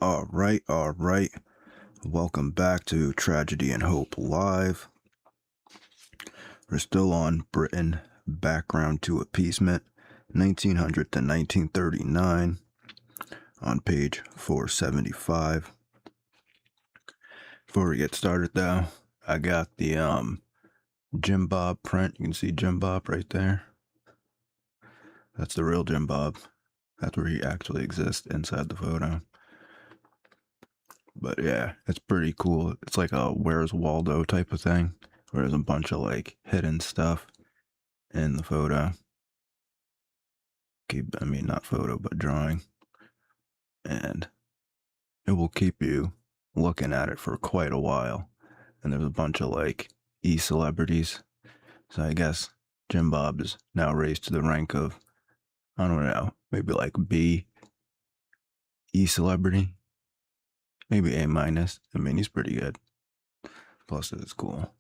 All right. Welcome back to Tragedy and Hope Live. We're still on Britain, Background to Appeasement, 1900 to 1939, on page 475. Before we get started, though, I got the Jim Bob print. You can see Jim Bob right there. That's the real Jim Bob. That's where he actually exists inside the photo. But yeah, it's pretty cool. It's like a Where's Waldo type of thing, where there's a bunch of like hidden stuff in the photo. Not photo, but drawing. And it will keep you looking at it for quite a while. And there's a bunch of like E-celebrities. So I guess Jim Bob is now raised to the rank of, I don't know, maybe like B E-celebrity. Maybe A minus. He's pretty good. Plus it's cool.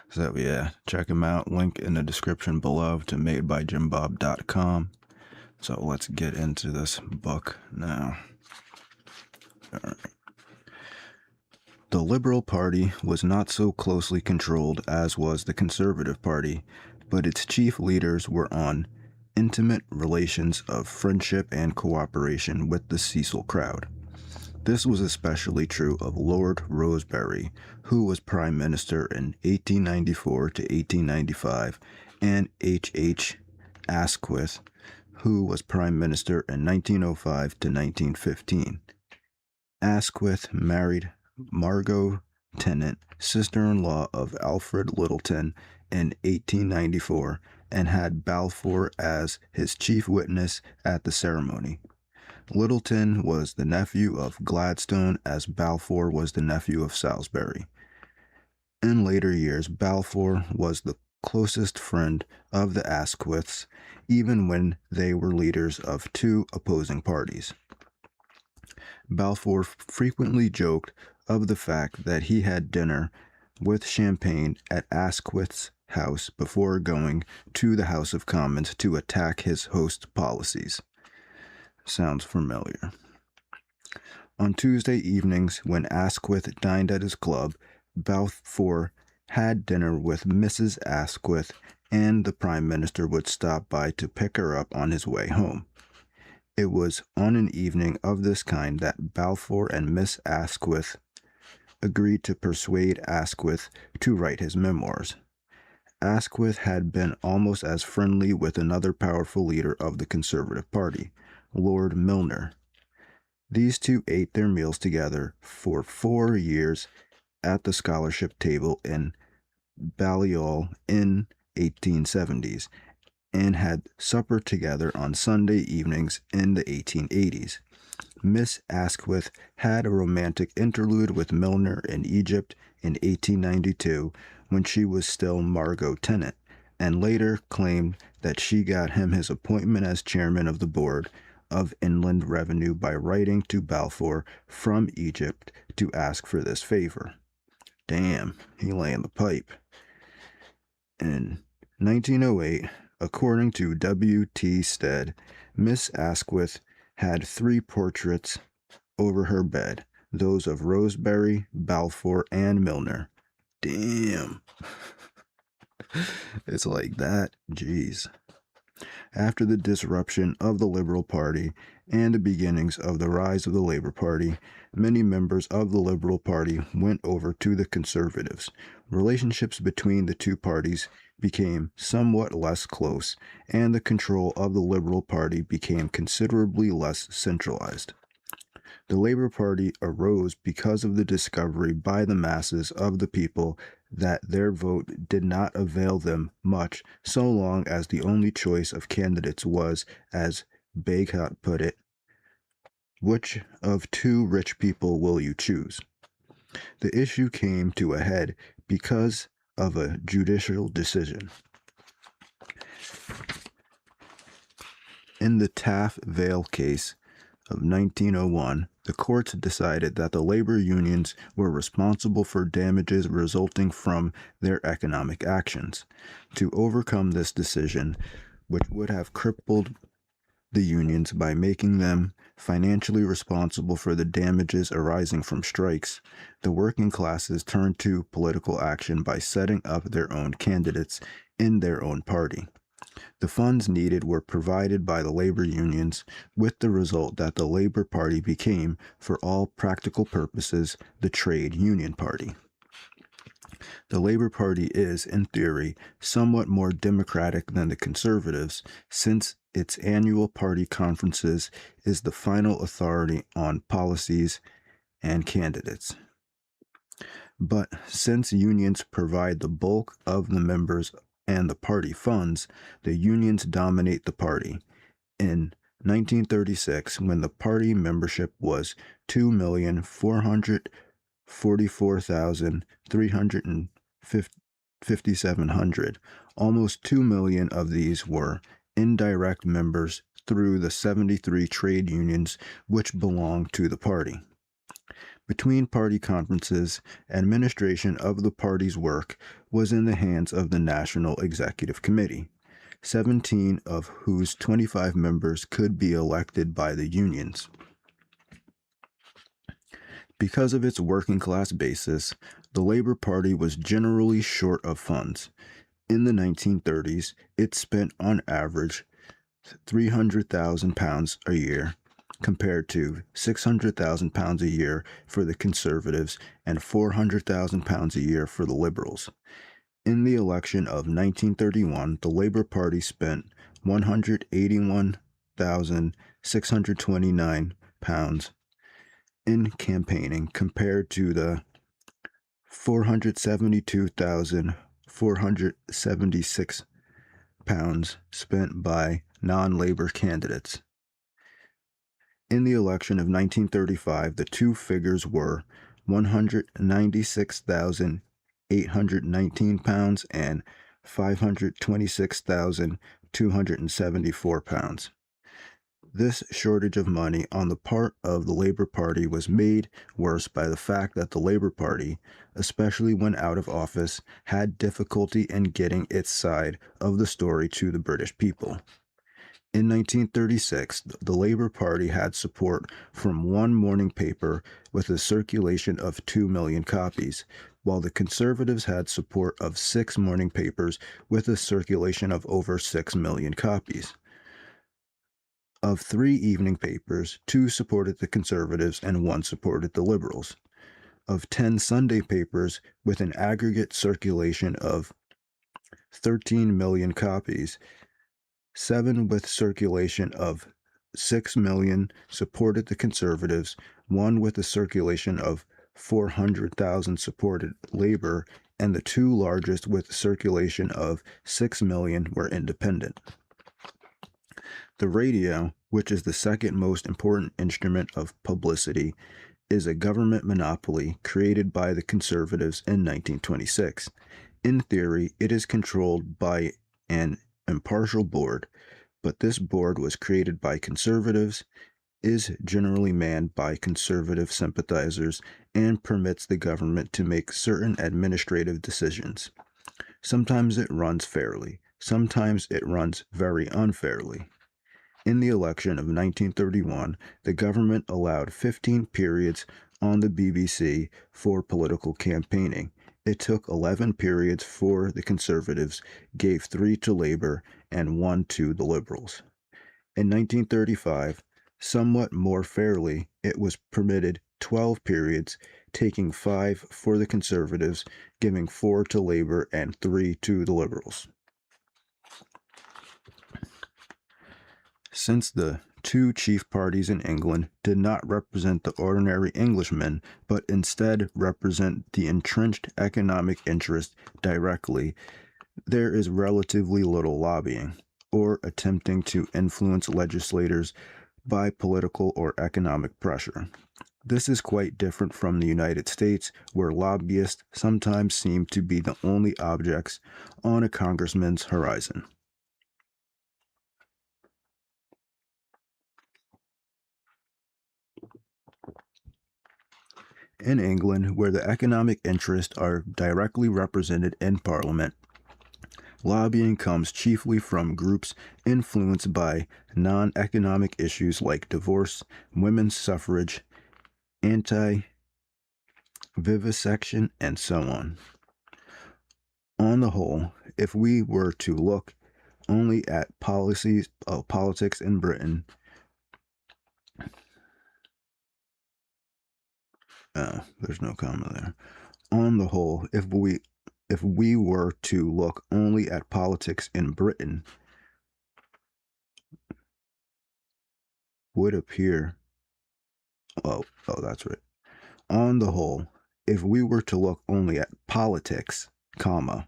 So yeah, check him out. Link in the description below to madebyjimbob.com. So let's get into this book now. All right. The Liberal Party was not so closely controlled as was the Conservative Party, but its chief leaders were on intimate relations of friendship and cooperation with the Cecil crowd. This was especially true of Lord Rosebery, who was Prime Minister in 1894 to 1895, and H. Asquith, who was Prime Minister in 1905 to 1915. Asquith married Margot Tennant, sister-in-law of Alfred Littleton, in 1894, and had Balfour as his chief witness at the ceremony. Littleton was the nephew of Gladstone, as Balfour was the nephew of Salisbury. In later years, Balfour was the closest friend of the Asquiths, even when they were leaders of two opposing parties. Balfour frequently joked of the fact that he had dinner with champagne at Asquith's house before going to the House of Commons to attack his host's policies. Sounds familiar. On Tuesday evenings, when Asquith dined at his club, Balfour had dinner with Mrs. Asquith, and the Prime Minister would stop by to pick her up on his way home. It was on an evening of this kind that Balfour and Miss Asquith agreed to persuade Asquith to write his memoirs. Asquith had been almost as friendly with another powerful leader of the Conservative Party, Lord Milner. These two ate their meals together for 4 years at the scholarship table in Balliol in 1870s, and had supper together on Sunday evenings in the 1880s. Miss Asquith had a romantic interlude with Milner in Egypt in 1892 when she was still Margot Tennant, and later claimed that she got him his appointment as chairman of the board of Inland Revenue by writing to Balfour from Egypt to ask for this favor. Damn, he laying the pipe. In 1908, according to W.T. Stead, Miss Asquith had 3 portraits over her bed, those of Rosebery, Balfour, and Milner. Damn. It's like that. Jeez. After the disruption of the Liberal Party and the beginnings of the rise of the Labour Party, many members of the Liberal Party went over to the Conservatives. Relationships between the two parties became somewhat less close, and the control of the Liberal Party became considerably less centralized. The Labour Party arose because of the discovery by the masses of the people that their vote did not avail them much so long as the only choice of candidates was, as Bagehot put it, "Which of two rich people will you choose?" The issue came to a head because of a judicial decision. In the Taff Vale case of 1901, the courts decided that the labor unions were responsible for damages resulting from their economic actions. To overcome this decision, which would have crippled the unions by making them financially responsible for the damages arising from strikes, the working classes turned to political action by setting up their own candidates in their own party. The funds needed were provided by the labor unions, with the result that the Labor Party became, for all practical purposes, the trade union party. The Labor Party is, in theory, somewhat more democratic than the Conservatives, since its annual party conferences is the final authority on policies and candidates. But since unions provide the bulk of the members and the party funds, the unions dominate the party. In 1936, when the party membership was 2,444,357, almost 2 million of these were indirect members through the 73 trade unions which belonged to the party. Between party conferences, administration of the party's work was in the hands of the National Executive Committee, 17 of whose 25 members could be elected by the unions. Because of its working class basis, the Labor Party was generally short of funds. In the 1930s, it spent on average £300,000 a year, compared to £600,000 a year for the Conservatives and £400,000 a year for the Liberals. In the election of 1931, the Labor Party spent £181,629 in campaigning, compared to the £472,476 spent by non-Labor candidates. In the election of 1935, the two figures were £196,819 and £526,274. This shortage of money on the part of the Labor Party was made worse by the fact that the Labor Party, especially when out of office, had difficulty in getting its side of the story to the British people. In 1936, the Labor Party had support from one morning paper with a circulation of 2 million copies, while the Conservatives had support of 6 morning papers with a circulation of over 6 million copies. Of 3 evening papers, 2 supported the Conservatives and 1 supported the Liberals. Of 10 Sunday papers with an aggregate circulation of 13 million copies, 7 with circulation of 6 million supported the Conservatives, 1 with a circulation of 400,000 supported Labor, and the 2 largest with a circulation of 6 million were independent. The radio, which is the second most important instrument of publicity, is a government monopoly created by the Conservatives in 1926. In theory, it is controlled by an impartial board, but this board was created by Conservatives, is generally manned by Conservative sympathizers, and permits the government to make certain administrative decisions. Sometimes it runs fairly, sometimes it runs very unfairly. In the election of 1931, the government allowed 15 periods on the BBC for political campaigning. It took 11 periods for the Conservatives, gave 3 to Labor, and 1 to the Liberals. In 1935, somewhat more fairly, it was permitted 12 periods, taking 5 for the Conservatives, giving 4 to Labor, and 3 to the Liberals. Since the 2 chief parties in England did not represent the ordinary Englishman, but instead represent the entrenched economic interest directly, there is relatively little lobbying, or attempting to influence legislators by political or economic pressure. This is quite different from the United States, where lobbyists sometimes seem to be the only objects on a congressman's horizon. In England, where the economic interests are directly represented in Parliament, Lobbying comes chiefly from groups influenced by non-economic issues like divorce, women's suffrage, anti-vivisection, and so on. On the whole, if we were to look only at politics in Britain, there's no comma there. On the whole, if we were to look only at politics in Britain, would appear. Oh, that's right. On the whole, if we were to look only at politics, comma,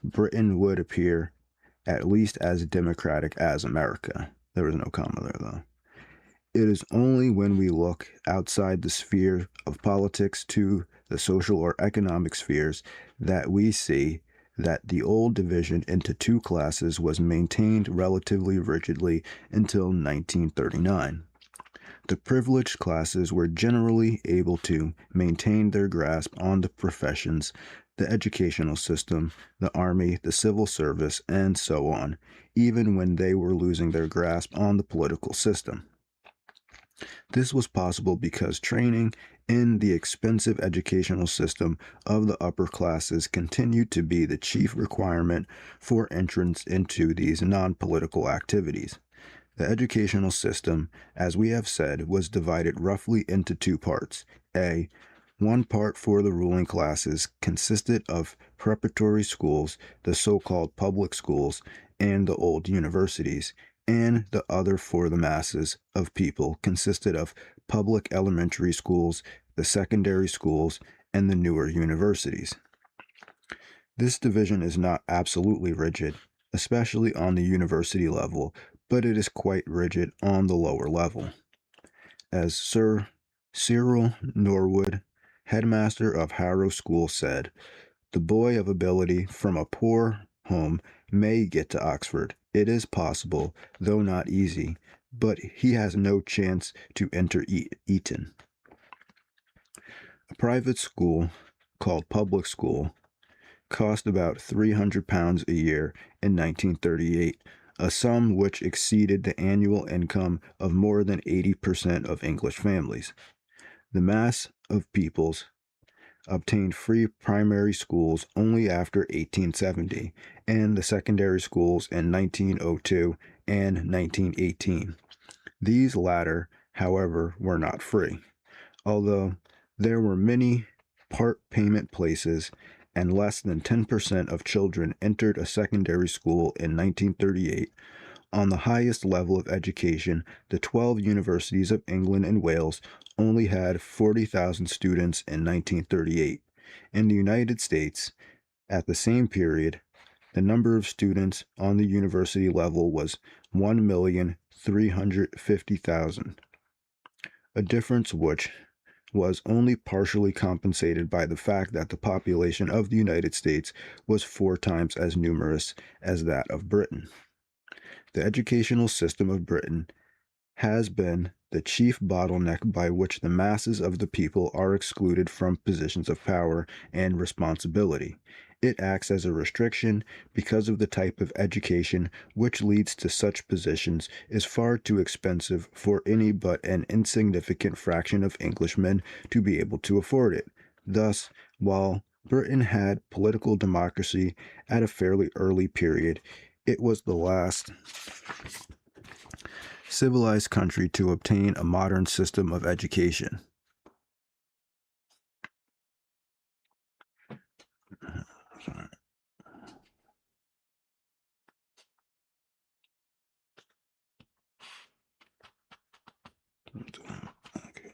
Britain would appear at least as democratic as America. There was no comma there, though. It is only when we look outside the sphere of politics to the social or economic spheres that we see that the old division into two classes was maintained relatively rigidly until 1939. The privileged classes were generally able to maintain their grasp on the professions, the educational system, the army, the civil service, and so on, even when they were losing their grasp on the political system. This was possible because training in the expensive educational system of the upper classes continued to be the chief requirement for entrance into these non-political activities. The educational system, as we have said, was divided roughly into two parts. One part for the ruling classes consisted of preparatory schools, the so-called public schools, and the old universities, and the other for the masses of people consisted of public elementary schools, the secondary schools, and the newer universities. This division is not absolutely rigid, especially on the university level, but it is quite rigid on the lower level. As Sir Cyril Norwood, headmaster of Harrow School, said, "The boy of ability from a poor home may get to Oxford. It is possible, though not easy, but he has no chance to enter Eton." A private school, called public school, cost about £300 a year in 1938, a sum which exceeded the annual income of more than 80% of English families. The mass of peoples obtained free primary schools only after 1870, and the secondary schools in 1902 and 1918. These latter, however, were not free, although there were many part payment places, and less than 10% of children entered a secondary school in 1938. On the highest level of education, the 12 universities of England and Wales only had 40,000 students in 1938. In the United States, at the same period, the number of students on the university level was 1,350,000, a difference which was only partially compensated by the fact that the population of the United States was 4 times as numerous as that of Britain. The educational system of Britain has been the chief bottleneck by which the masses of the people are excluded from positions of power and responsibility. It acts as a restriction because of the type of education which leads to such positions is far too expensive for any but an insignificant fraction of Englishmen to be able to afford it. Thus, while Britain had political democracy at a fairly early period, it was the last civilized country to obtain a modern system of education. Okay.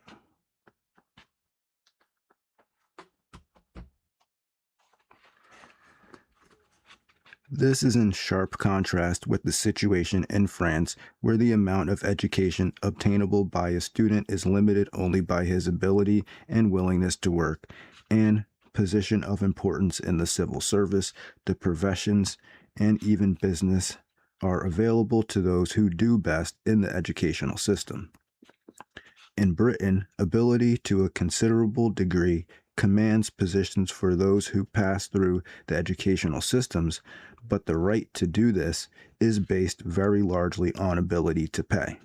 This is in sharp contrast with the situation in France, where the amount of education obtainable by a student is limited only by his ability and willingness to work, and position of importance in the civil service, the professions, and even business are available to those who do best in the educational system. In Britain, ability to a considerable degree commands positions for those who pass through the educational systems, but the right to do this is based very largely on ability to pay.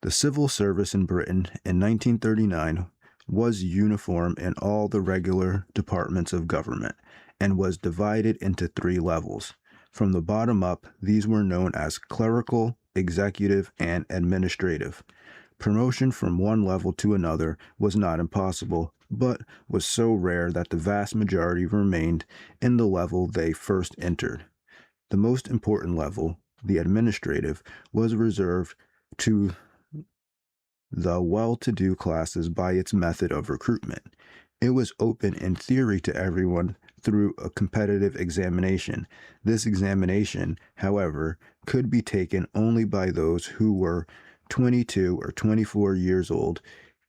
The civil service in Britain in 1939 was uniform in all the regular departments of government and was divided into 3 levels. From the bottom up, these were known as clerical, executive, and administrative. Promotion from one level to another was not impossible, but was so rare that the vast majority remained in the level they first entered. The most important level, the administrative, was reserved to the well-to-do classes by its method of recruitment. It was open in theory to everyone through a competitive examination. This examination, however, could be taken only by those who were 22 or 24 years old.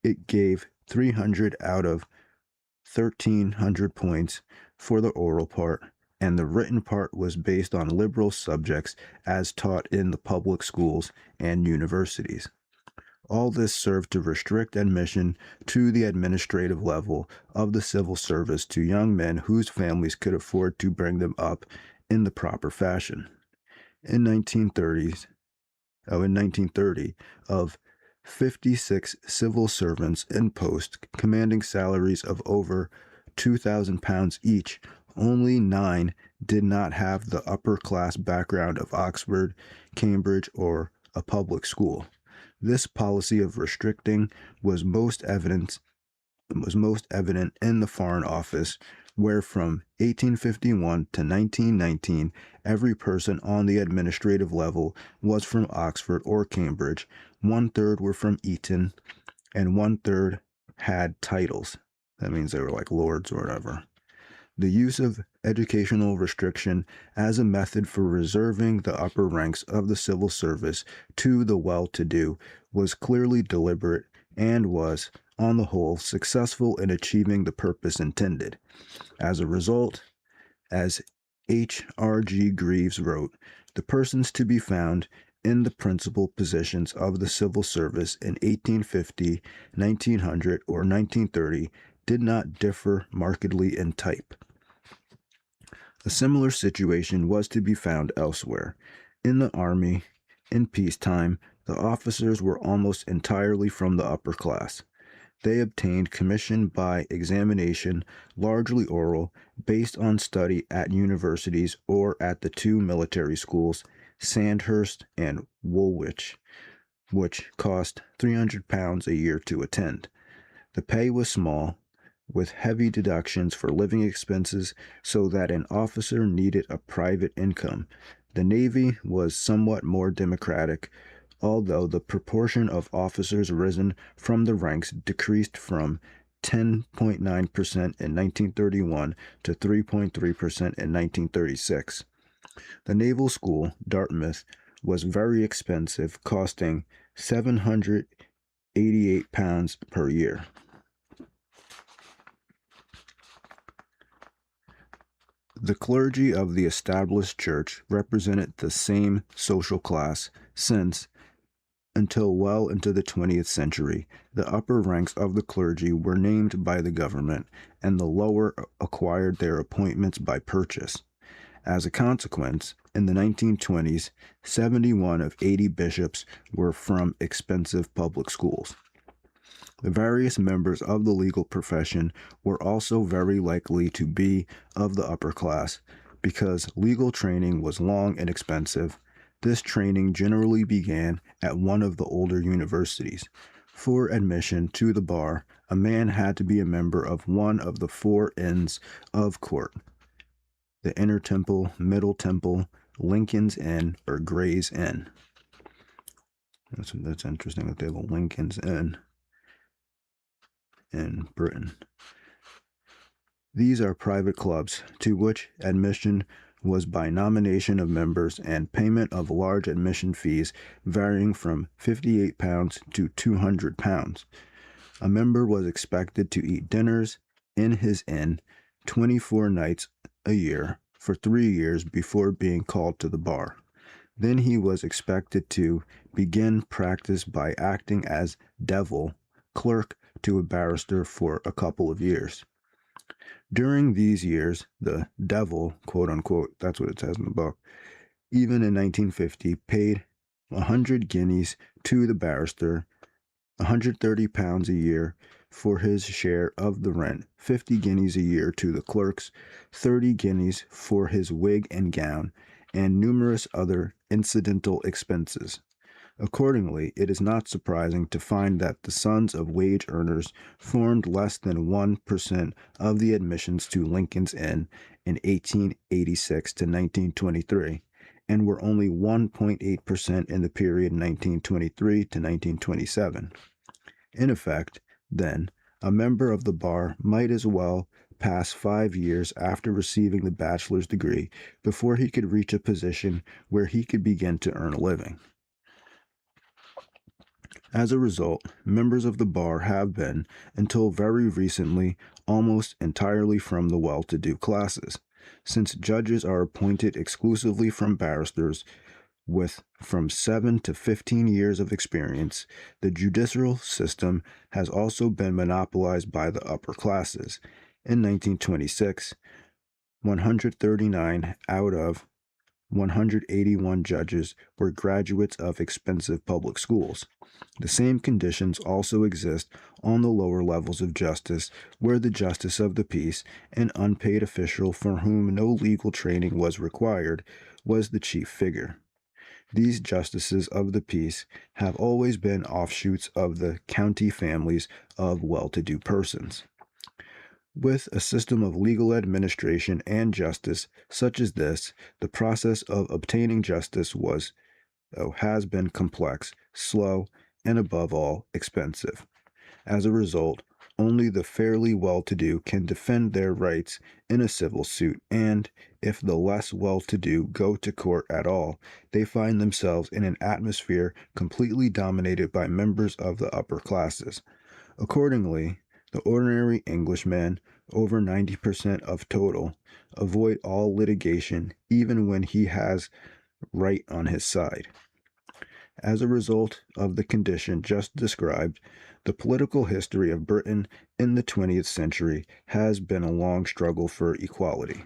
It gave 300 out of 1,300 points for the oral part, and the written part was based on liberal subjects as taught in the public schools and universities. All this served to restrict admission to the administrative level of the civil service to young men whose families could afford to bring them up in the proper fashion. In 1930, of 56 civil servants in post commanding salaries of over £2,000 each, only 9 did not have the upper-class background of Oxford, Cambridge, or a public school. This policy of restricting was most evident in the Foreign Office, where from 1851 to 1919, every person on the administrative level was from Oxford or Cambridge, 1/3 were from Eton, and 1/3 had titles. That means they were like lords or whatever. The use of educational restriction as a method for reserving the upper ranks of the civil service to the well-to-do was clearly deliberate and was, on the whole, successful in achieving the purpose intended. As a result, as H.R.G. Greaves wrote, the persons to be found in the principal positions of the civil service in 1850, 1900, or 1930 did not differ markedly in type. A similar situation was to be found elsewhere. In the army, in peacetime, the officers were almost entirely from the upper class. They obtained commission by examination, largely oral, based on study at universities or at the 2 military schools, Sandhurst and Woolwich, which cost £300 a year to attend. The pay was small, with heavy deductions for living expenses, so that an officer needed a private income. The Navy was somewhat more democratic, although the proportion of officers risen from the ranks decreased from 10.9% in 1931 to 3.3% in 1936. The Naval School, Dartmouth, was very expensive, costing £788 per year. The clergy of the established church represented the same social class since, until well into the 20th century, the upper ranks of the clergy were named by the government, and the lower acquired their appointments by purchase. As a consequence, in the 1920s, 71 of 80 bishops were from expensive public schools. The various members of the legal profession were also very likely to be of the upper class, because legal training was long and expensive. This training generally began at one of the older universities. For admission to the bar, a man had to be a member of one of the 4 Inns of Court: the Inner Temple, Middle Temple, Lincoln's Inn, or Gray's Inn. That's interesting that they have a Lincoln's Inn in Britain. These are private clubs to which admission was by nomination of members and payment of large admission fees varying from £58 to £200. A member was expected to eat dinners in his inn 24 nights a year for 3 years before being called to the bar. Then he was expected to begin practice by acting as devil, clerk to a barrister for a couple of years. During these years, the devil, quote unquote, that's what it says in the book, even in 1950, paid 100 guineas to the barrister, 130 pounds a year for his share of the rent, 50 guineas a year to the clerks, 30 guineas for his wig and gown, and numerous other incidental expenses. Accordingly, it is not surprising to find that the sons of wage earners formed less than 1% of the admissions to Lincoln's Inn in 1886 to 1923, and were only 1.8% in the period 1923 to 1927. In effect, then, a member of the bar might as well pass 5 years after receiving the bachelor's degree before he could reach a position where he could begin to earn a living. As a result, members of the bar have been, until very recently, almost entirely from the well-to-do classes. Since judges are appointed exclusively from barristers with from 7 to 15 years of experience, the judicial system has also been monopolized by the upper classes. In 1926, 139 out of 181 judges were graduates of expensive public schools. The same conditions also exist on the lower levels of justice, where the justice of the peace, an unpaid official for whom no legal training was required, was the chief figure. These justices of the peace have always been offshoots of the county families of well-to-do persons. With a system of legal administration and justice such as this, the process of obtaining justice has been complex, slow, and above all, expensive. As a result, only the fairly well-to-do can defend their rights in a civil suit, and if the less well-to-do go to court at all, they find themselves in an atmosphere completely dominated by members of the upper classes. Accordingly, the ordinary Englishman, over 90% of total, avoid all litigation even when he has right on his side. As a result of the condition just described, the political history of Britain in the 20th century has been a long struggle for equality.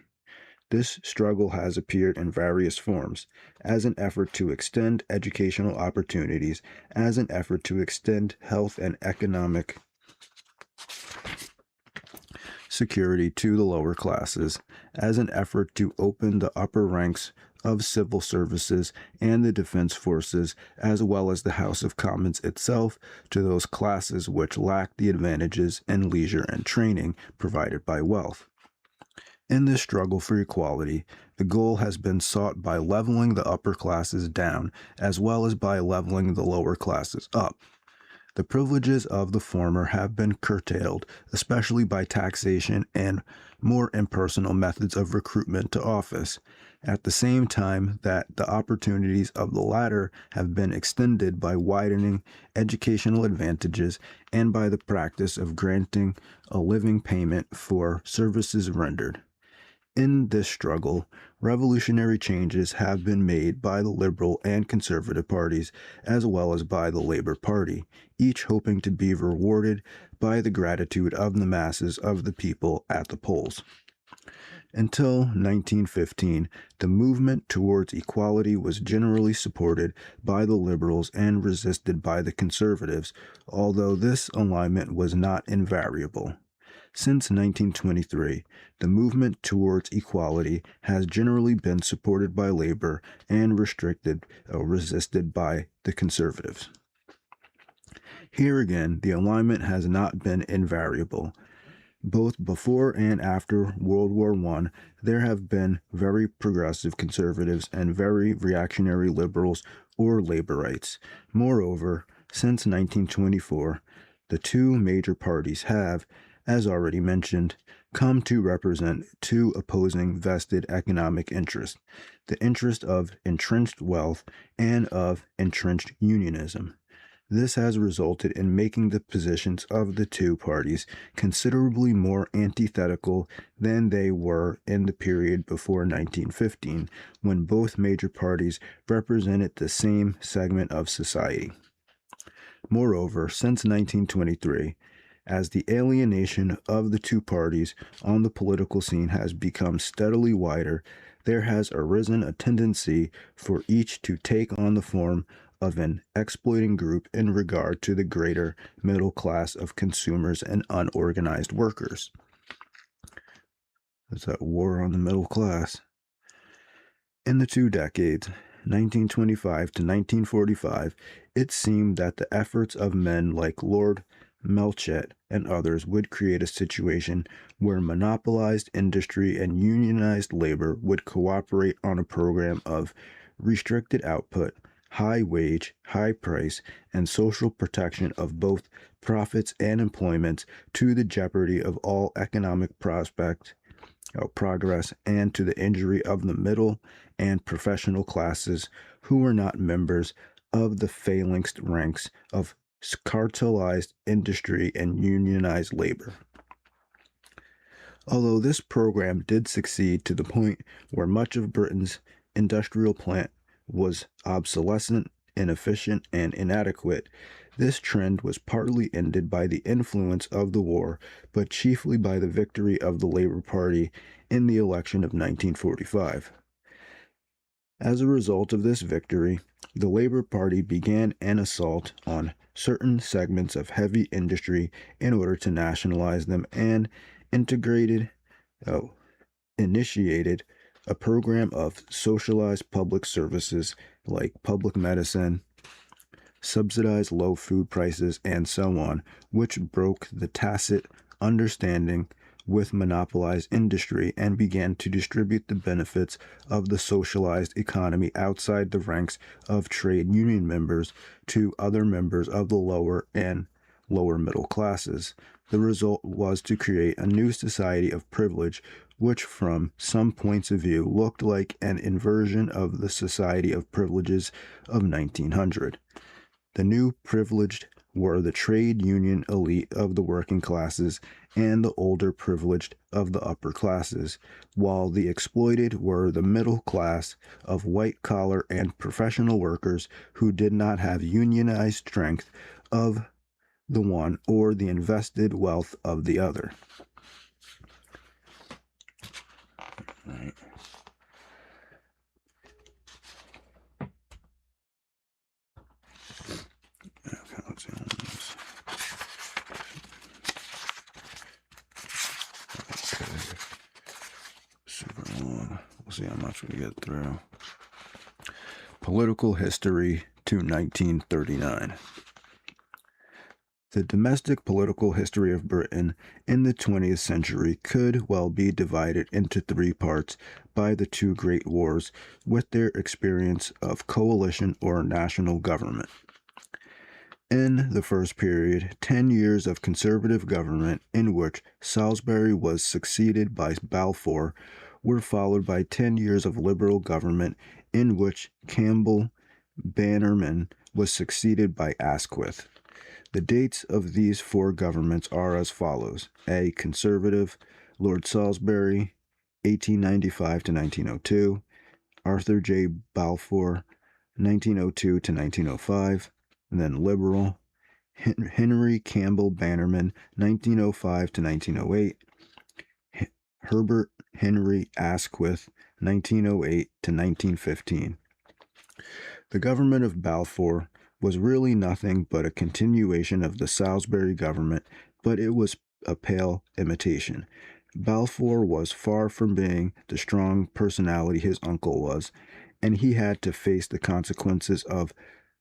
This struggle has appeared in various forms, as an effort to extend educational opportunities, as an effort to extend health and economic security to the lower classes, as an effort to open the upper ranks of civil services and the defense forces, as well as the House of Commons itself, to those classes which lack the advantages in leisure and training provided by wealth. In this struggle for equality, the goal has been sought by leveling the upper classes down, as well as by leveling the lower classes up. The privileges of the former have been curtailed, especially by taxation and more impersonal methods of recruitment to office, at the same time that the opportunities of the latter have been extended by widening educational advantages and by the practice of granting a living payment for services rendered. In this struggle, revolutionary changes have been made by the Liberal and Conservative parties, as well as by the Labour Party, each hoping to be rewarded by the gratitude of the masses of the people at the polls. Until 1915, the movement towards equality was generally supported by the Liberals and resisted by the Conservatives, although this alignment was not invariable. Since 1923, the movement towards equality has generally been supported by Labor and resisted by the Conservatives. Here again, the alignment has not been invariable. Both before and after World War I, there have been very progressive conservatives and very reactionary liberals or laborites. Moreover, since 1924, the two major parties have, as already mentioned, come to represent two opposing vested economic interests, the interest of entrenched wealth and of entrenched unionism. This has resulted in making the positions of the two parties considerably more antithetical than they were in the period before 1915, when both major parties represented the same segment of society. Moreover, since 1923, As the alienation of the two parties on the political scene has become steadily wider, there has arisen a tendency for each to take on the form of an exploiting group in regard to the greater middle class of consumers and unorganized workers. There's that war on the middle class. In the 2 decades, 1925 to 1945, it seemed that the efforts of men like Lord Melchett and others would create a situation where monopolized industry and unionized labor would cooperate on a program of restricted output, high wage, high price, and social protection of both profits and employment to the jeopardy of all economic progress and to the injury of the middle and professional classes who were not members of the phalanxed ranks of cartelized industry and unionized labor. Although this program did succeed to the point where much of Britain's industrial plant was obsolescent, inefficient, and inadequate, this trend was partly ended by the influence of the war, but chiefly by the victory of the Labour Party in the election of 1945. As a result of this victory, the Labour Party began an assault on certain segments of heavy industry in order to nationalize them and initiated a program of socialized public services like public medicine, subsidized low food prices, and so on, which broke the tacit understanding with monopolized industry and began to distribute the benefits of the socialized economy outside the ranks of trade union members to other members of the lower and lower middle classes. The result was to create a new society of privilege, which from some points of view looked like an inversion of the society of privileges of 1900. The new privileged were the trade union elite of the working classes and the older privileged of the upper classes, while the exploited were the middle class of white-collar and professional workers who did not have unionized strength of the one or the invested wealth of the other. Right. Okay, let's see. Okay. Super long. We'll see how much we get through. Political history to 1939. The domestic political history of Britain in the 20th century could well be divided into three parts by the two great wars with their experience of coalition or national government. In the first period, 10 years of conservative government in which Salisbury was succeeded by Balfour were followed by 10 years of liberal government in which Campbell Bannerman was succeeded by Asquith. The dates of these four governments are as follows. A. Conservative, Lord Salisbury, 1895 to 1902. Arthur J. Balfour, 1902 to 1905. And then Liberal, Henry Campbell Bannerman, 1905 to 1908. Herbert Henry Asquith, 1908 to 1915. The government of Balfour was really nothing but a continuation of the Salisbury government, but it was a pale imitation. Balfour was far from being the strong personality his uncle was, and he had to face the consequences of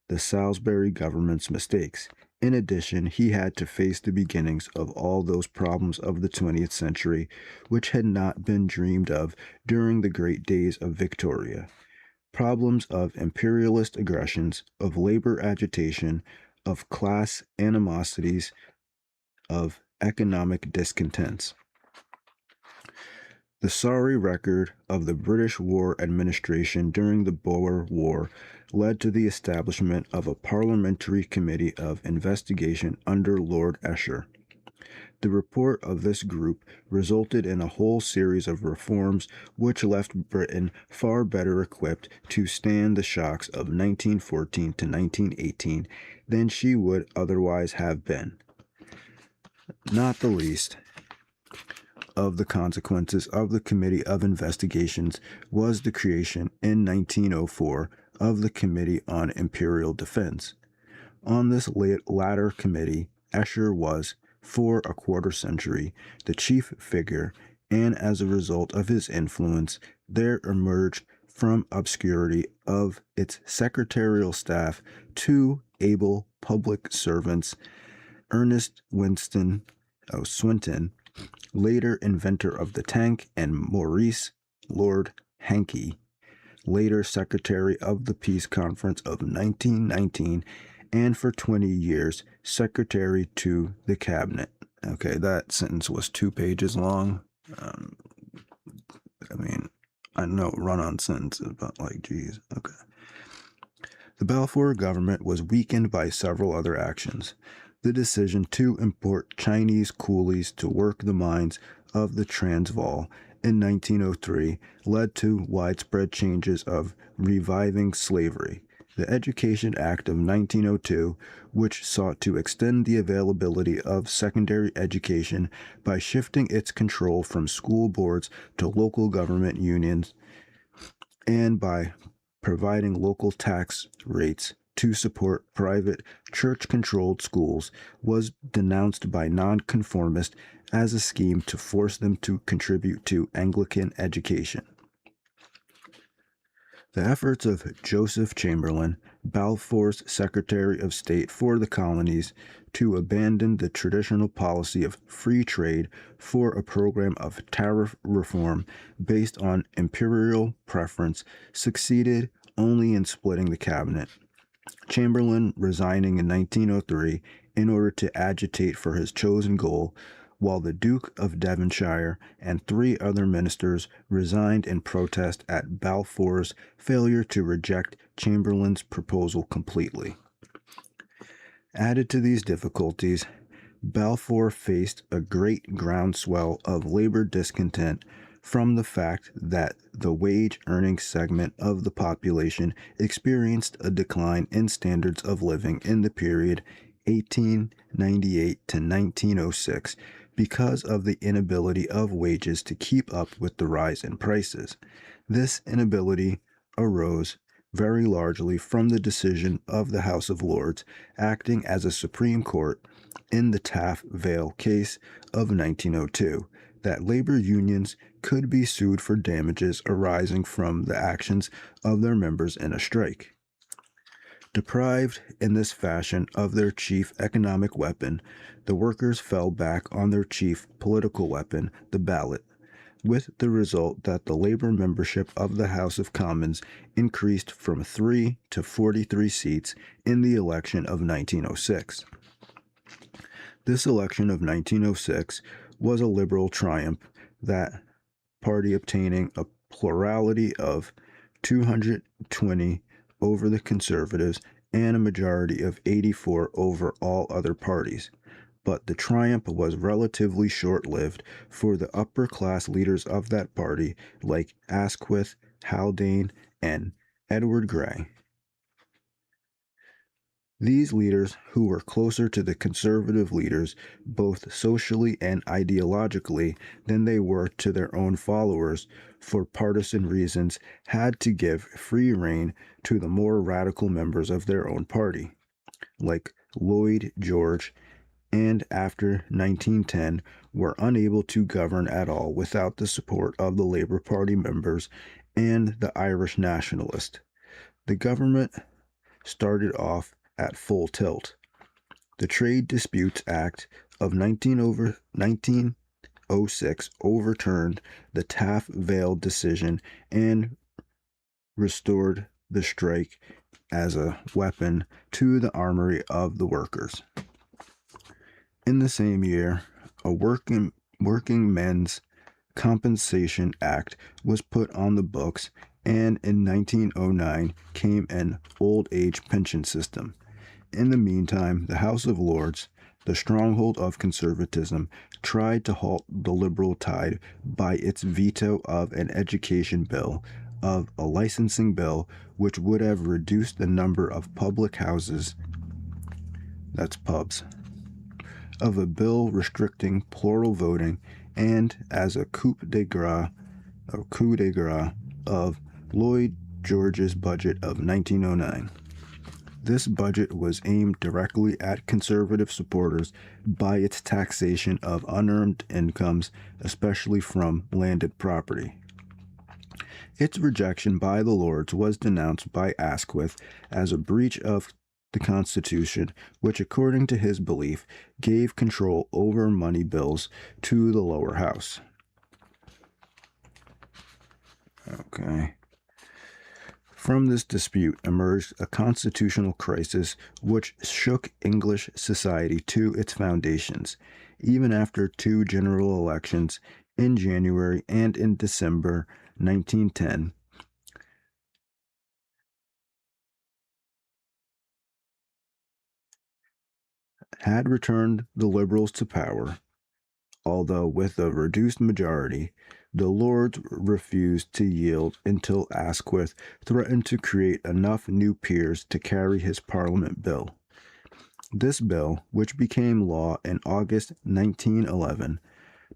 the Salisbury government's mistakes. In addition, he had to face the beginnings of all those problems of the 20th century which had not been dreamed of during the great days of Victoria. Problems of imperialist aggressions, of labor agitation, of class animosities, of economic discontents. The sorry record of the British War Administration during the Boer War led to the establishment of a parliamentary committee of investigation under Lord Esher. The report of this group resulted in a whole series of reforms which left Britain far better equipped to stand the shocks of 1914 to 1918 than she would otherwise have been. not the least of the consequences of the Committee of Investigations was the creation in 1904 of the Committee on Imperial Defense. On this latter committee, Escher was, for a quarter century, the chief figure, and as a result of his influence, there emerged from obscurity of its secretarial staff two able public servants, Ernest Swinton, later inventor of the tank, and Maurice Lord Hankey, later Secretary of the Peace Conference of 1919, and for 20 years, Secretary to the Cabinet. Okay, that sentence was 2 pages long. I know run-on sentences, but geez, okay. The Balfour government was weakened by several other actions. The decision to import Chinese coolies to work the mines of the Transvaal in 1903 led to widespread changes of reviving slavery. The Education Act of 1902, which sought to extend the availability of secondary education by shifting its control from school boards to local government unions, and by providing local tax rates to support private church-controlled schools, was denounced by nonconformists as a scheme to force them to contribute to Anglican education. The efforts of Joseph Chamberlain, Balfour's Secretary of State for the Colonies, to abandon the traditional policy of free trade for a program of tariff reform based on imperial preference succeeded only in splitting the cabinet. Chamberlain resigning in 1903 in order to agitate for his chosen goal, while the Duke of Devonshire and 3 other ministers resigned in protest at Balfour's failure to reject Chamberlain's proposal completely. Added to these difficulties, Balfour faced a great groundswell of labor discontent from the fact that the wage-earning segment of the population experienced a decline in standards of living in the period 1898 to 1906 because of the inability of wages to keep up with the rise in prices. This inability arose very largely from the decision of the House of Lords, acting as a Supreme Court in the Taff Vale case of 1902, that labor unions could be sued for damages arising from the actions of their members in a strike. Deprived in this fashion of their chief economic weapon, the workers fell back on their chief political weapon, the ballot, with the result that the labor membership of the House of Commons increased from 3 to 43 seats in the election of 1906. This election of 1906 was a Liberal triumph, that party obtaining a plurality of 220 over the Conservatives and a majority of 84 over all other parties. But the triumph was relatively short-lived for the upper-class leaders of that party, like Asquith, Haldane, and Edward Grey. These leaders, who were closer to the conservative leaders, both socially and ideologically, than they were to their own followers, for partisan reasons, had to give free rein to the more radical members of their own party, like Lloyd George, and after 1910 were unable to govern at all without the support of the Labour Party members and the Irish nationalists. The government started off at full tilt. The Trade Disputes Act of 1906 overturned the Taff Vale decision and restored the strike as a weapon to the armory of the workers. In the same year, a Working Men's Compensation Act was put on the books, and in 1909 came an old age pension system. In the meantime, the House of Lords, the stronghold of conservatism, tried to halt the liberal tide by its veto of an education bill, of a licensing bill, which would have reduced the number of public houses, that's pubs, of a bill restricting plural voting and as a coup de grace of Lloyd George's budget of 1909. This budget was aimed directly at conservative supporters by its taxation of unearned incomes, especially from landed property. Its rejection by the Lords was denounced by Asquith as a breach of the Constitution, which, according to his belief, gave control over money bills to the lower house. Okay. From this dispute emerged a constitutional crisis which shook English society to its foundations. Even after two general elections in January and in December 1910, had returned the Liberals to power, although with a reduced majority. The Lords refused to yield until Asquith threatened to create enough new peers to carry his Parliament bill. This bill, which became law in August 1911,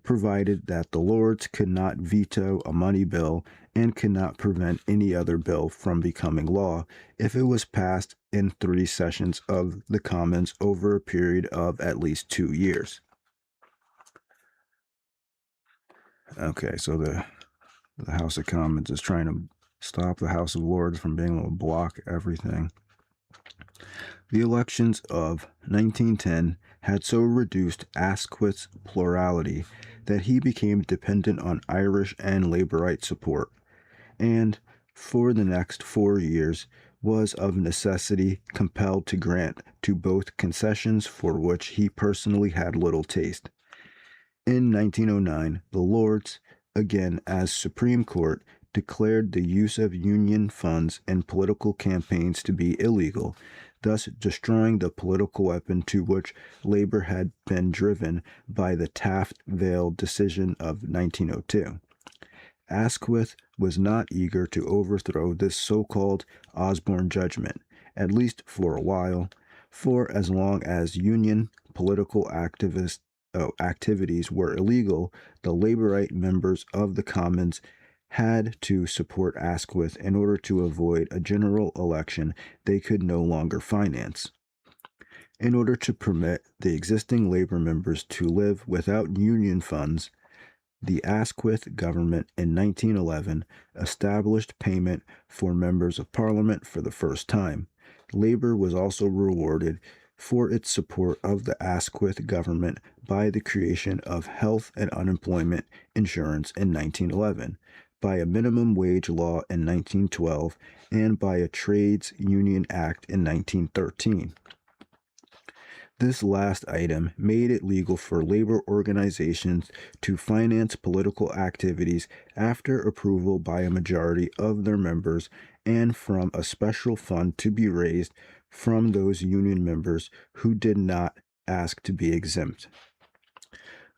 provided that the Lords could not veto a money bill and could not prevent any other bill from becoming law if it was passed in 3 sessions of the Commons over a period of at least 2 years. Okay, so the House of Commons is trying to stop the House of Lords from being able to block everything. The elections of 1910 had so reduced Asquith's plurality that he became dependent on Irish and Labourite support, and for the next 4 years was of necessity compelled to grant to both concessions for which he personally had little taste. In 1909, the Lords, again as Supreme Court, declared the use of Union funds in political campaigns to be illegal, thus destroying the political weapon to which Labor had been driven by the Taft-Vale decision of 1902. Asquith was not eager to overthrow this so-called Osborne judgment, at least for a while, for as long as Union political activities were illegal, the Labourite members of the Commons had to support Asquith in order to avoid a general election they could no longer finance. In order to permit the existing Labour members to live without Union funds, the Asquith government in 1911 established payment for members of Parliament for the first time. Labour was also rewarded for its support of the Asquith government by the creation of health and unemployment insurance in 1911, by a minimum wage law in 1912, and by a Trades Union Act in 1913. This last item made it legal for labor organizations to finance political activities after approval by a majority of their members and from a special fund to be raised from those union members who did not ask to be exempt.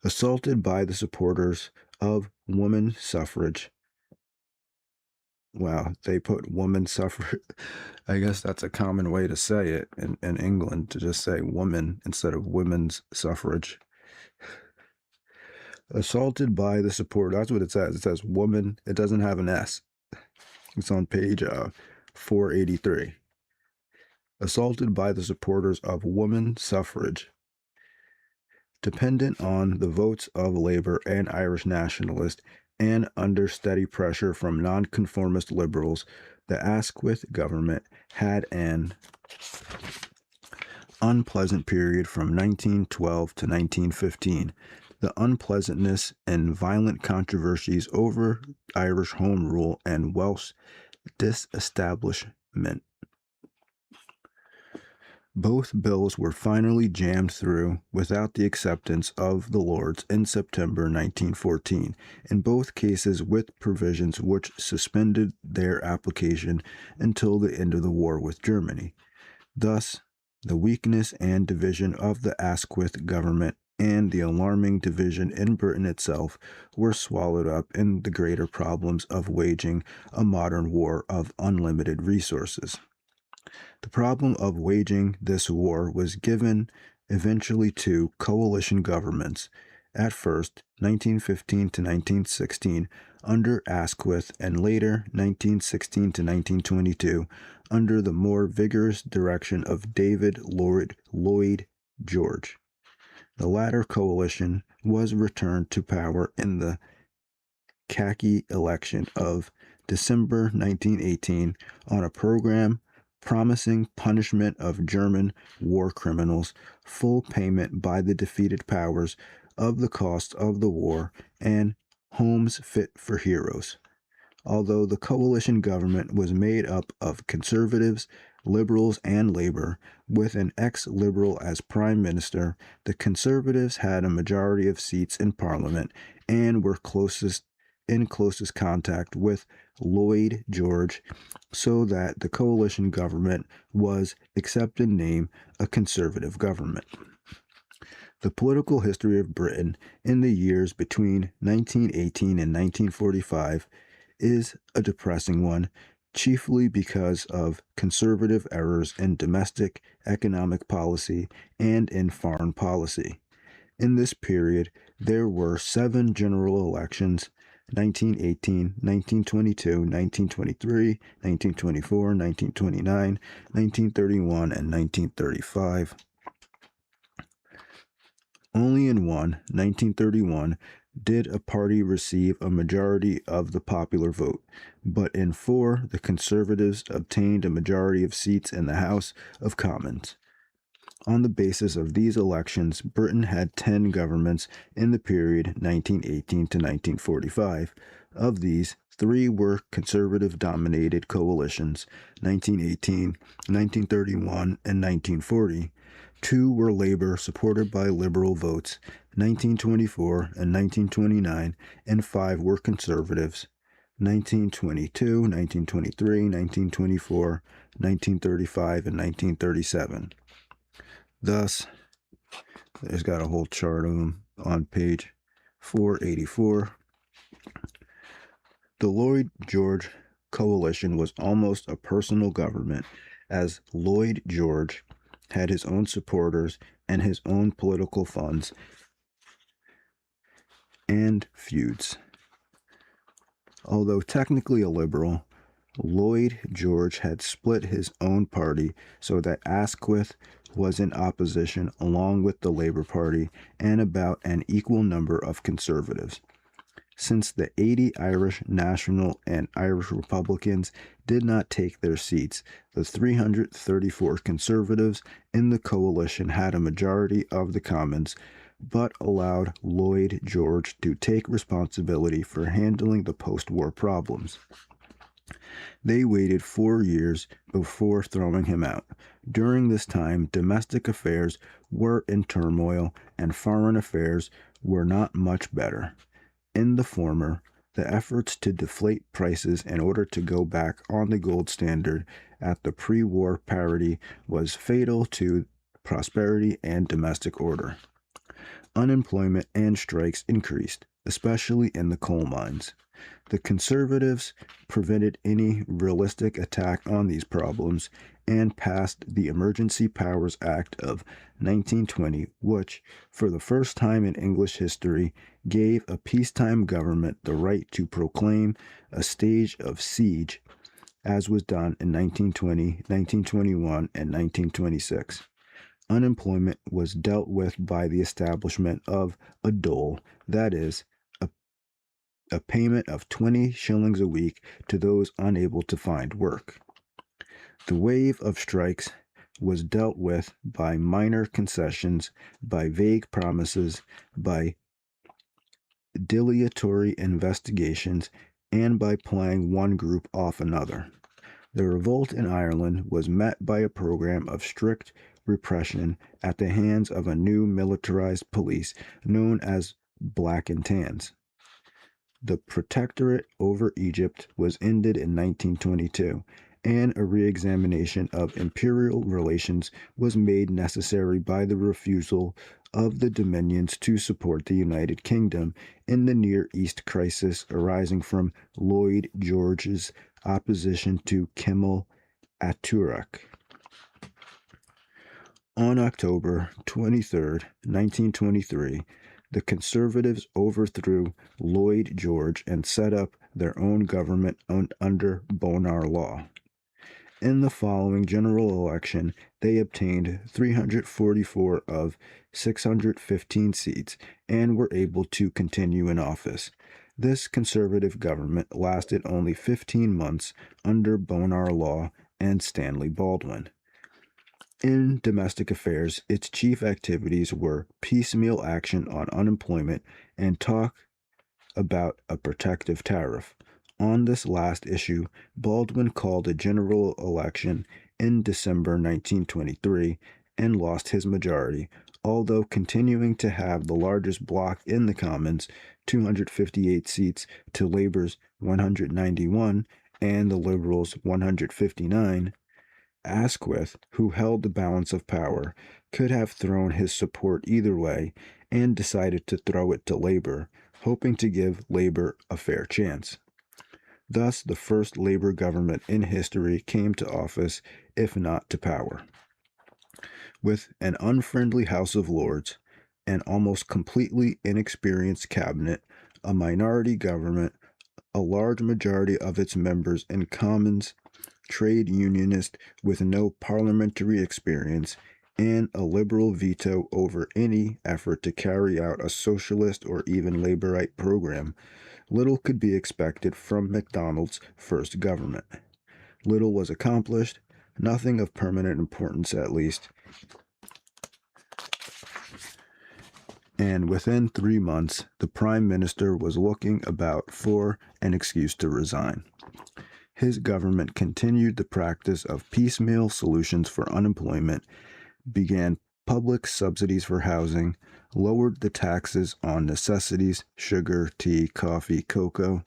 Assaulted by the supporters of woman suffrage. Wow, they put woman suffrage. I guess that's a common way to say it in England, to just say woman instead of women's suffrage. Assaulted by the support. That's what it says. It says woman. It doesn't have an S. It's on page 483. Assaulted by the supporters of woman suffrage. Dependent on the votes of Labour and Irish nationalists, and under steady pressure from nonconformist liberals, the Asquith government had an unpleasant period from 1912 to 1915. The unpleasantness and violent controversies over Irish Home Rule and Welsh disestablishment. Both bills were finally jammed through without the acceptance of the Lords in September 1914, in both cases with provisions which suspended their application until the end of the war with Germany. Thus, the weakness and division of the Asquith government and the alarming division in Britain itself were swallowed up in the greater problems of waging a modern war of unlimited resources. The problem of waging this war was given eventually two coalition governments, at first 1915 to 1916 under Asquith and later 1916 to 1922 under the more vigorous direction of David Lloyd George. The latter coalition was returned to power in the khaki election of December 1918 on a program promising punishment of German war criminals, full payment by the defeated powers of the cost of the war, and homes fit for heroes. Although the coalition government was made up of conservatives, liberals, and labor, with an ex-liberal as prime minister, the conservatives had a majority of seats in parliament and were in closest contact with Lloyd George, so that the coalition government was, except in name, a conservative government. The political history of Britain in the years between 1918 and 1945 is a depressing one, chiefly because of conservative errors in domestic economic policy and in foreign policy. In this period, there were 7 general elections: 1918, 1922, 1923, 1924, 1929, 1931, and 1935. Only in one, 1931, did a party receive a majority of the popular vote, but in 4, the Conservatives obtained a majority of seats in the House of Commons. On the basis of these elections, Britain had 10 governments in the period 1918 to 1945. Of these, 3 were conservative-dominated coalitions, 1918, 1931, and 1940. 2 were Labor, supported by liberal votes, 1924 and 1929, and 5 were conservatives, 1922, 1923, 1924, 1935, and 1937. Thus, there's got a whole chart of them on page 484. The Lloyd George coalition was almost a personal government, as Lloyd George had his own supporters and his own political funds and feuds. Although technically a liberal, Lloyd George had split his own party so that Asquith was in opposition along with the Labour Party and about an equal number of conservatives. Since the 80 Irish National and Irish Republicans did not take their seats, the 334 conservatives in the coalition had a majority of the Commons, but allowed Lloyd George to take responsibility for handling the post-war problems. They waited 4 years before throwing him out. During this time, domestic affairs were in turmoil and foreign affairs were not much better. In the former, the efforts to deflate prices in order to go back on the gold standard at the pre-war parity was fatal to prosperity and domestic order. Unemployment and strikes increased, especially in the coal mines. The conservatives prevented any realistic attack on these problems and passed the Emergency Powers Act of 1920, which, for the first time in English history, gave a peacetime government the right to proclaim a state of siege, as was done in 1920, 1921, and 1926. Unemployment was dealt with by the establishment of a dole, that is, a payment of 20 shillings a week to those unable to find work. The wave of strikes was dealt with by minor concessions, by vague promises, by dilatory investigations, and by playing one group off another. The revolt in Ireland was met by a program of strict repression at the hands of a new militarized police known as Black and Tans. The Protectorate over Egypt was ended in 1922, and a re-examination of imperial relations was made necessary by the refusal of the Dominions to support the United Kingdom in the Near East crisis arising from Lloyd George's opposition to Kemal Ataturk. On October 23rd, 1923, the Conservatives overthrew Lloyd George and set up their own government under Bonar Law. In the following general election, they obtained 344 of 615 seats and were able to continue in office. This conservative government lasted only 15 months under Bonar Law and Stanley Baldwin. In domestic affairs, its chief activities were piecemeal action on unemployment and talk about a protective tariff. On this last issue, Baldwin called a general election in December 1923 and lost his majority, although continuing to have the largest bloc in the Commons, 258 seats to Labor's 191 and the Liberals' 159. Asquith, who held the balance of power, could have thrown his support either way and decided to throw it to Labor, hoping to give Labor a fair chance. Thus, the first Labor government in history came to office, if not to power. With an unfriendly House of Lords, an almost completely inexperienced cabinet, a minority government, a large majority of its members in Commons, trade unionist with no parliamentary experience, and a liberal veto over any effort to carry out a socialist or even laborite program, little could be expected from MacDonald's first government. Little was accomplished, nothing of permanent importance at least, and within 3 months, the Prime Minister was looking about for an excuse to resign. His government continued the practice of piecemeal solutions for unemployment, began public subsidies for housing, lowered the taxes on necessities, sugar, tea, coffee, cocoa,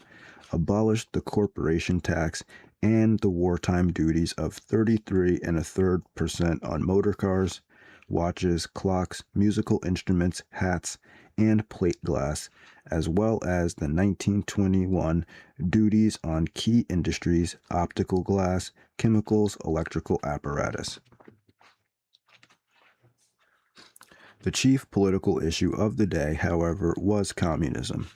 abolished the corporation tax and the wartime duties of 33 1/3% on motor cars, watches, clocks, musical instruments, hats, and plate glass, as well as the 1921 duties on key industries, optical glass, chemicals, electrical apparatus. The chief political issue of the day, however, was communism.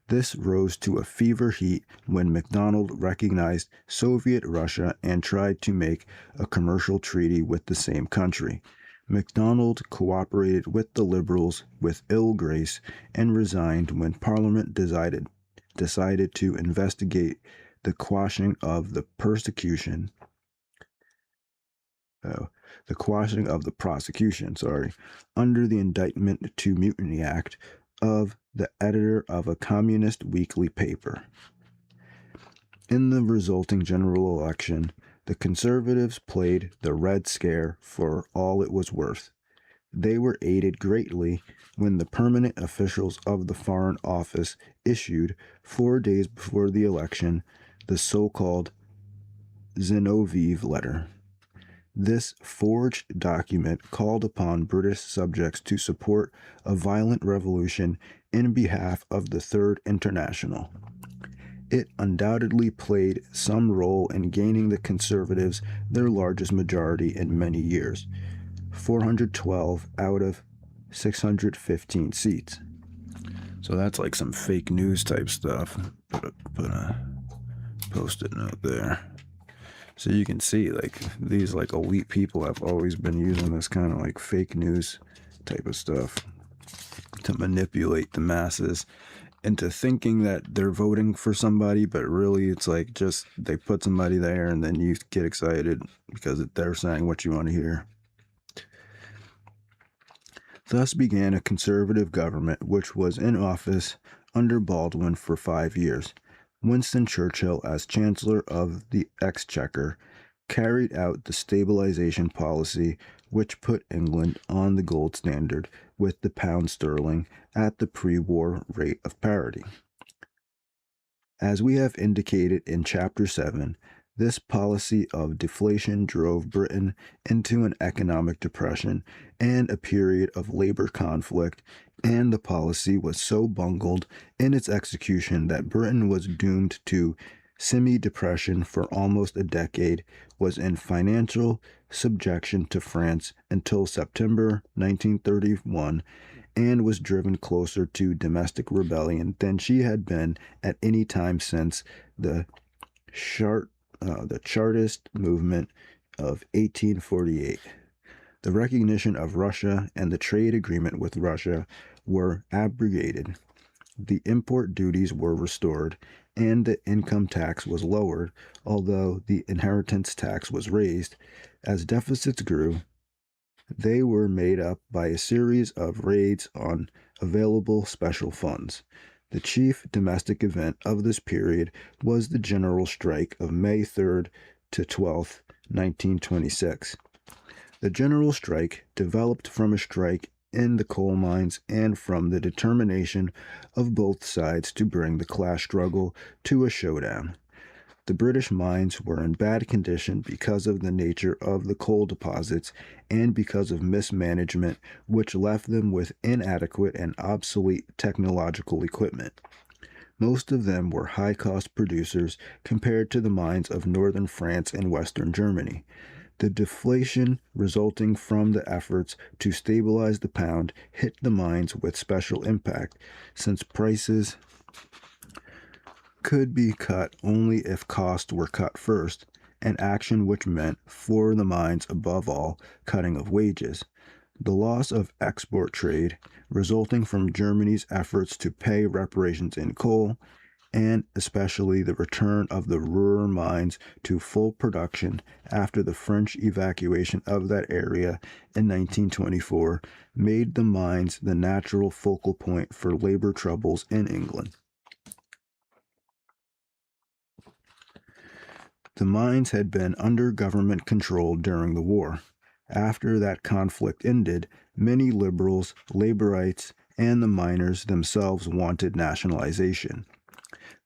This rose to a fever heat when MacDonald recognized Soviet Russia and tried to make a commercial treaty with the same country. MacDonald cooperated with the Liberals with ill grace and resigned when Parliament decided to investigate the quashing of the prosecution under the Indictment to Mutiny Act of the editor of a communist weekly paper. In the resulting general election, the Conservatives played the Red Scare for all it was worth. They were aided greatly when the permanent officials of the Foreign Office issued, 4 days before the election, the so-called Zinoviev letter. This forged document called upon British subjects to support a violent revolution in behalf of the Third International. It undoubtedly played some role in gaining the Conservatives their largest majority in many years, 412 out of 615 seats. So that's like some fake news type stuff. Put a post-it note there. So you can see, like, these like elite people have always been using this kind of like fake news type of stuff to manipulate the masses into thinking that they're voting for somebody, but really it's like just they put somebody there and then you get excited because they're saying what you want to hear. Thus began a conservative government which was in office under Baldwin for 5 years. Winston Churchill, as Chancellor of the Exchequer, carried out the stabilization policy which put England on the gold standard with the pound sterling at the pre-war rate of parity. As we have indicated in Chapter 7, this policy of deflation drove Britain into an economic depression and a period of labor conflict, and the policy was so bungled in its execution that Britain was doomed to semi-depression for almost a decade, was in financial subjection to France until September 1931, and was driven closer to domestic rebellion than she had been at any time since the Chartist movement of 1848. The recognition of Russia and the trade agreement with Russia were abrogated. The import duties were restored, and the income tax was lowered, although the inheritance tax was raised. As deficits grew, they were made up by a series of raids on available special funds. The chief domestic event of this period was the general strike of May 3rd to 12th, 1926. The general strike developed from a strike in the coal mines and from the determination of both sides to bring the class struggle to a showdown. The British mines were in bad condition because of the nature of the coal deposits and because of mismanagement, which left them with inadequate and obsolete technological equipment. Most of them were high-cost producers compared to the mines of northern France and western Germany. The deflation resulting from the efforts to stabilize the pound hit the mines with special impact, since prices could be cut only if costs were cut first, an action which meant, for the mines above all, cutting of wages. The loss of export trade, resulting from Germany's efforts to pay reparations in coal, and especially the return of the Ruhr mines to full production after the French evacuation of that area in 1924, made the mines the natural focal point for labor troubles in England. The mines had been under government control during the war. After that conflict ended, many liberals, laborites, and the miners themselves wanted nationalization.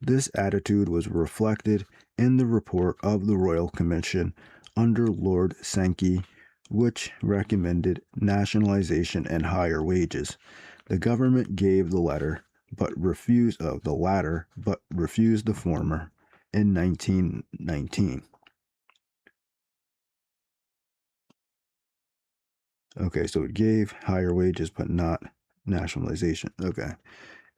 This attitude was reflected in the report of the Royal Commission under Lord Sankey, which recommended nationalization and higher wages. The government gave the latter, but refused the former in 1919. Okay, so it gave higher wages, but not nationalization. Okay.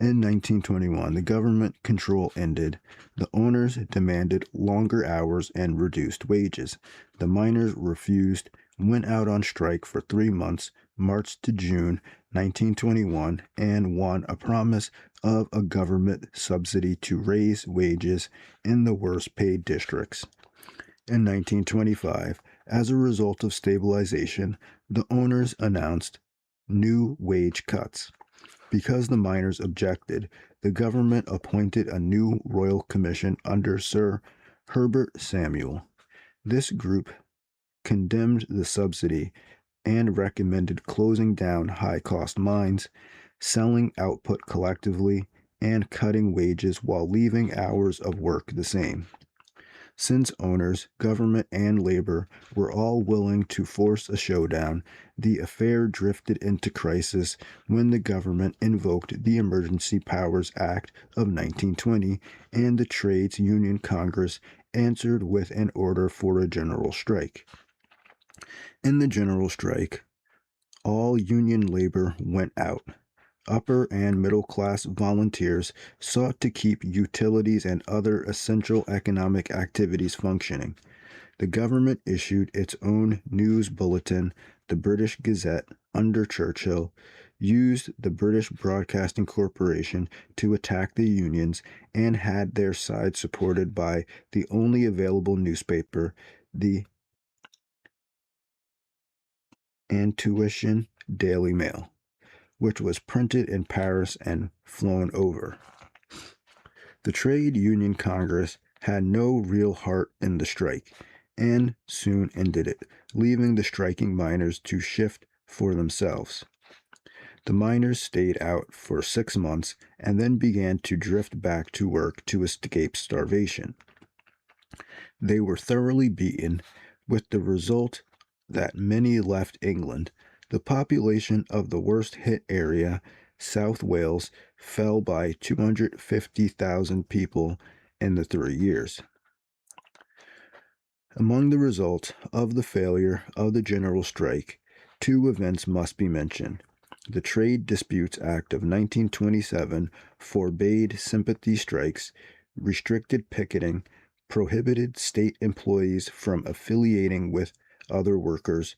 In 1921, the government control ended. The owners demanded longer hours and reduced wages. The miners refused, went out on strike for 3 months, March to June 1921, and won a promise of a government subsidy to raise wages in the worst paid districts. In 1925, as a result of stabilization, the owners announced new wage cuts. Because the miners objected, the government appointed a new royal commission under Sir Herbert Samuel. This group condemned the subsidy and recommended closing down high-cost mines, selling output collectively, and cutting wages while leaving hours of work the same. Since owners, government, and labor were all willing to force a showdown, the affair drifted into crisis when the government invoked the Emergency Powers Act of 1920, and the Trades Union Congress answered with an order for a general strike. In the general strike, all union labor went out. Upper and middle class volunteers sought to keep utilities and other essential economic activities functioning. The government issued its own news bulletin, the British Gazette, under Churchill, used the British Broadcasting Corporation to attack the unions, and had their side supported by the only available newspaper, the Antucian Daily Mail, which was printed in Paris and flown over. The Trade Union Congress had no real heart in the strike, and soon ended it, leaving the striking miners to shift for themselves. The miners stayed out for 6 months and then began to drift back to work to escape starvation. They were thoroughly beaten, with the result that many left England. The population of the worst hit area, South Wales, fell by 250,000 people, in the 3 years. Among the results of the failure of the general strike, 2 events must be mentioned. The Trade Disputes Act of 1927 forbade sympathy strikes, restricted picketing, prohibited state employees from affiliating with other workers,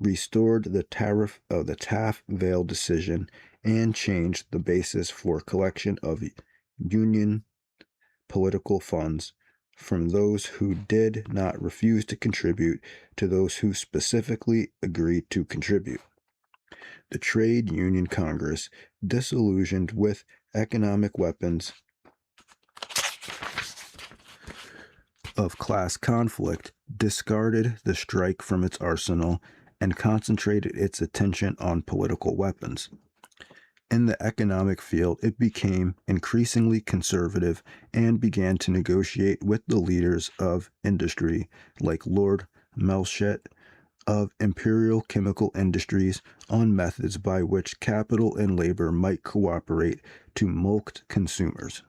restored the tariff of the Taft-Vale decision, and changed the basis for collection of union political funds from those who did not refuse to contribute to those who specifically agreed to contribute. The Trade Union Congress, disillusioned with economic weapons of class conflict, discarded the strike from its arsenal and concentrated its attention on political weapons. In the economic field, it became increasingly conservative and began to negotiate with the leaders of industry, like Lord Melchett of Imperial Chemical Industries, on methods by which capital and labor might cooperate to mulct consumers.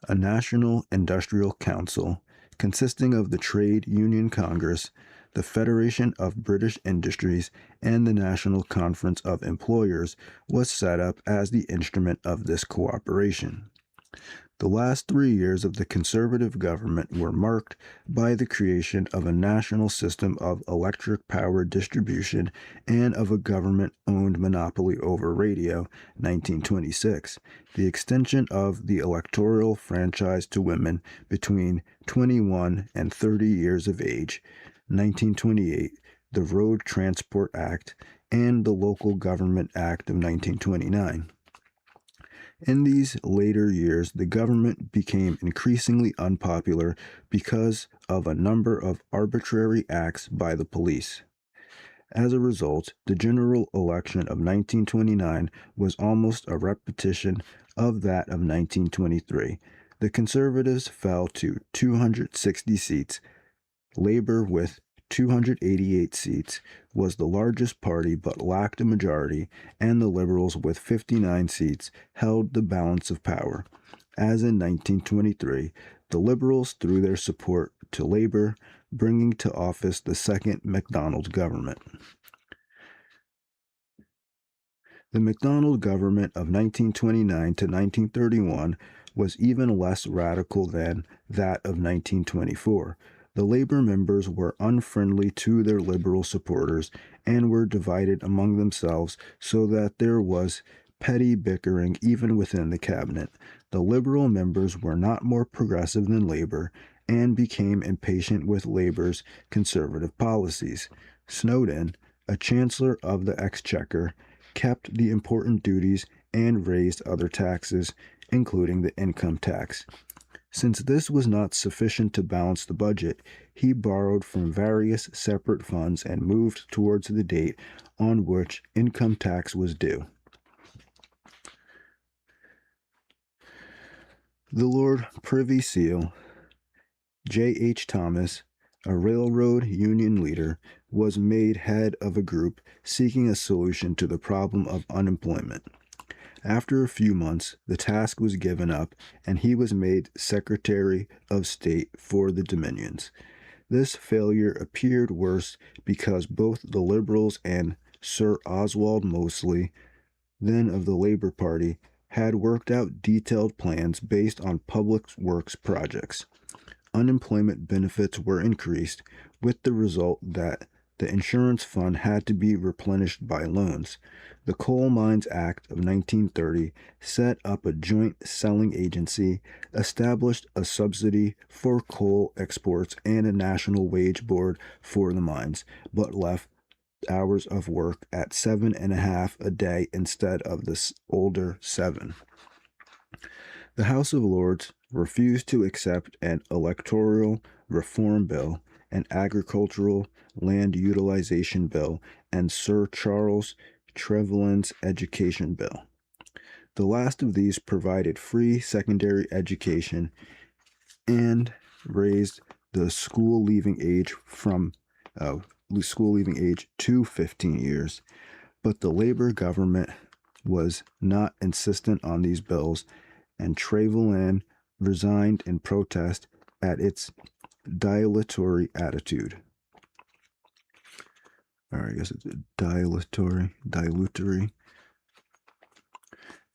A National Industrial Council, consisting of the Trade Union Congress, the Federation of British Industries, and the National Conference of Employers, was set up as the instrument of this cooperation. The last 3 years of the Conservative government were marked by the creation of a national system of electric power distribution and of a government-owned monopoly over radio, 1926, the extension of the electoral franchise to women between 21 and 30 years of age, 1928, the Road Transport Act, and the Local Government Act of 1929. In these later years, the government became increasingly unpopular because of a number of arbitrary acts by the police. As a result, the general election of 1929 was almost a repetition of that of 1923. The Conservatives fell to 260 seats. Labor, with 288 seats, was the largest party but lacked a majority, and the Liberals, with 59 seats, held the balance of power. As in 1923, the Liberals threw their support to Labor, bringing to office the second MacDonald government. The MacDonald government of 1929 to 1931 was even less radical than that of 1924. The Labor members were unfriendly to their Liberal supporters and were divided among themselves so that there was petty bickering even within the cabinet. The Liberal members were not more progressive than Labor and became impatient with Labor's conservative policies. Snowden, a chancellor of the Exchequer, kept the important duties and raised other taxes, including the income tax. Since this was not sufficient to balance the budget, he borrowed from various separate funds and moved towards the date on which income tax was due. The Lord Privy Seal, J.H. Thomas, a railroad union leader, was made head of a group seeking a solution to the problem of unemployment. After a few months, the task was given up, and he was made Secretary of State for the Dominions. This failure appeared worse because both the Liberals and Sir Oswald Mosley, then of the Labour Party, had worked out detailed plans based on public works projects. Unemployment benefits were increased, with the result that the insurance fund had to be replenished by loans. The Coal Mines Act of 1930 set up a joint selling agency, established a subsidy for coal exports and a national wage board for the mines, but left hours of work at 7.5 a day instead of the older 7. The House of Lords refused to accept an electoral reform bill, an agricultural land utilization bill, and Sir Charles Trevelyan's education bill. The last of these provided free secondary education and raised the school leaving age to 15 years. But the Labor government was not insistent on these bills, and Trevelyan resigned in protest at its dilatory attitude. Or I guess it's dilatory.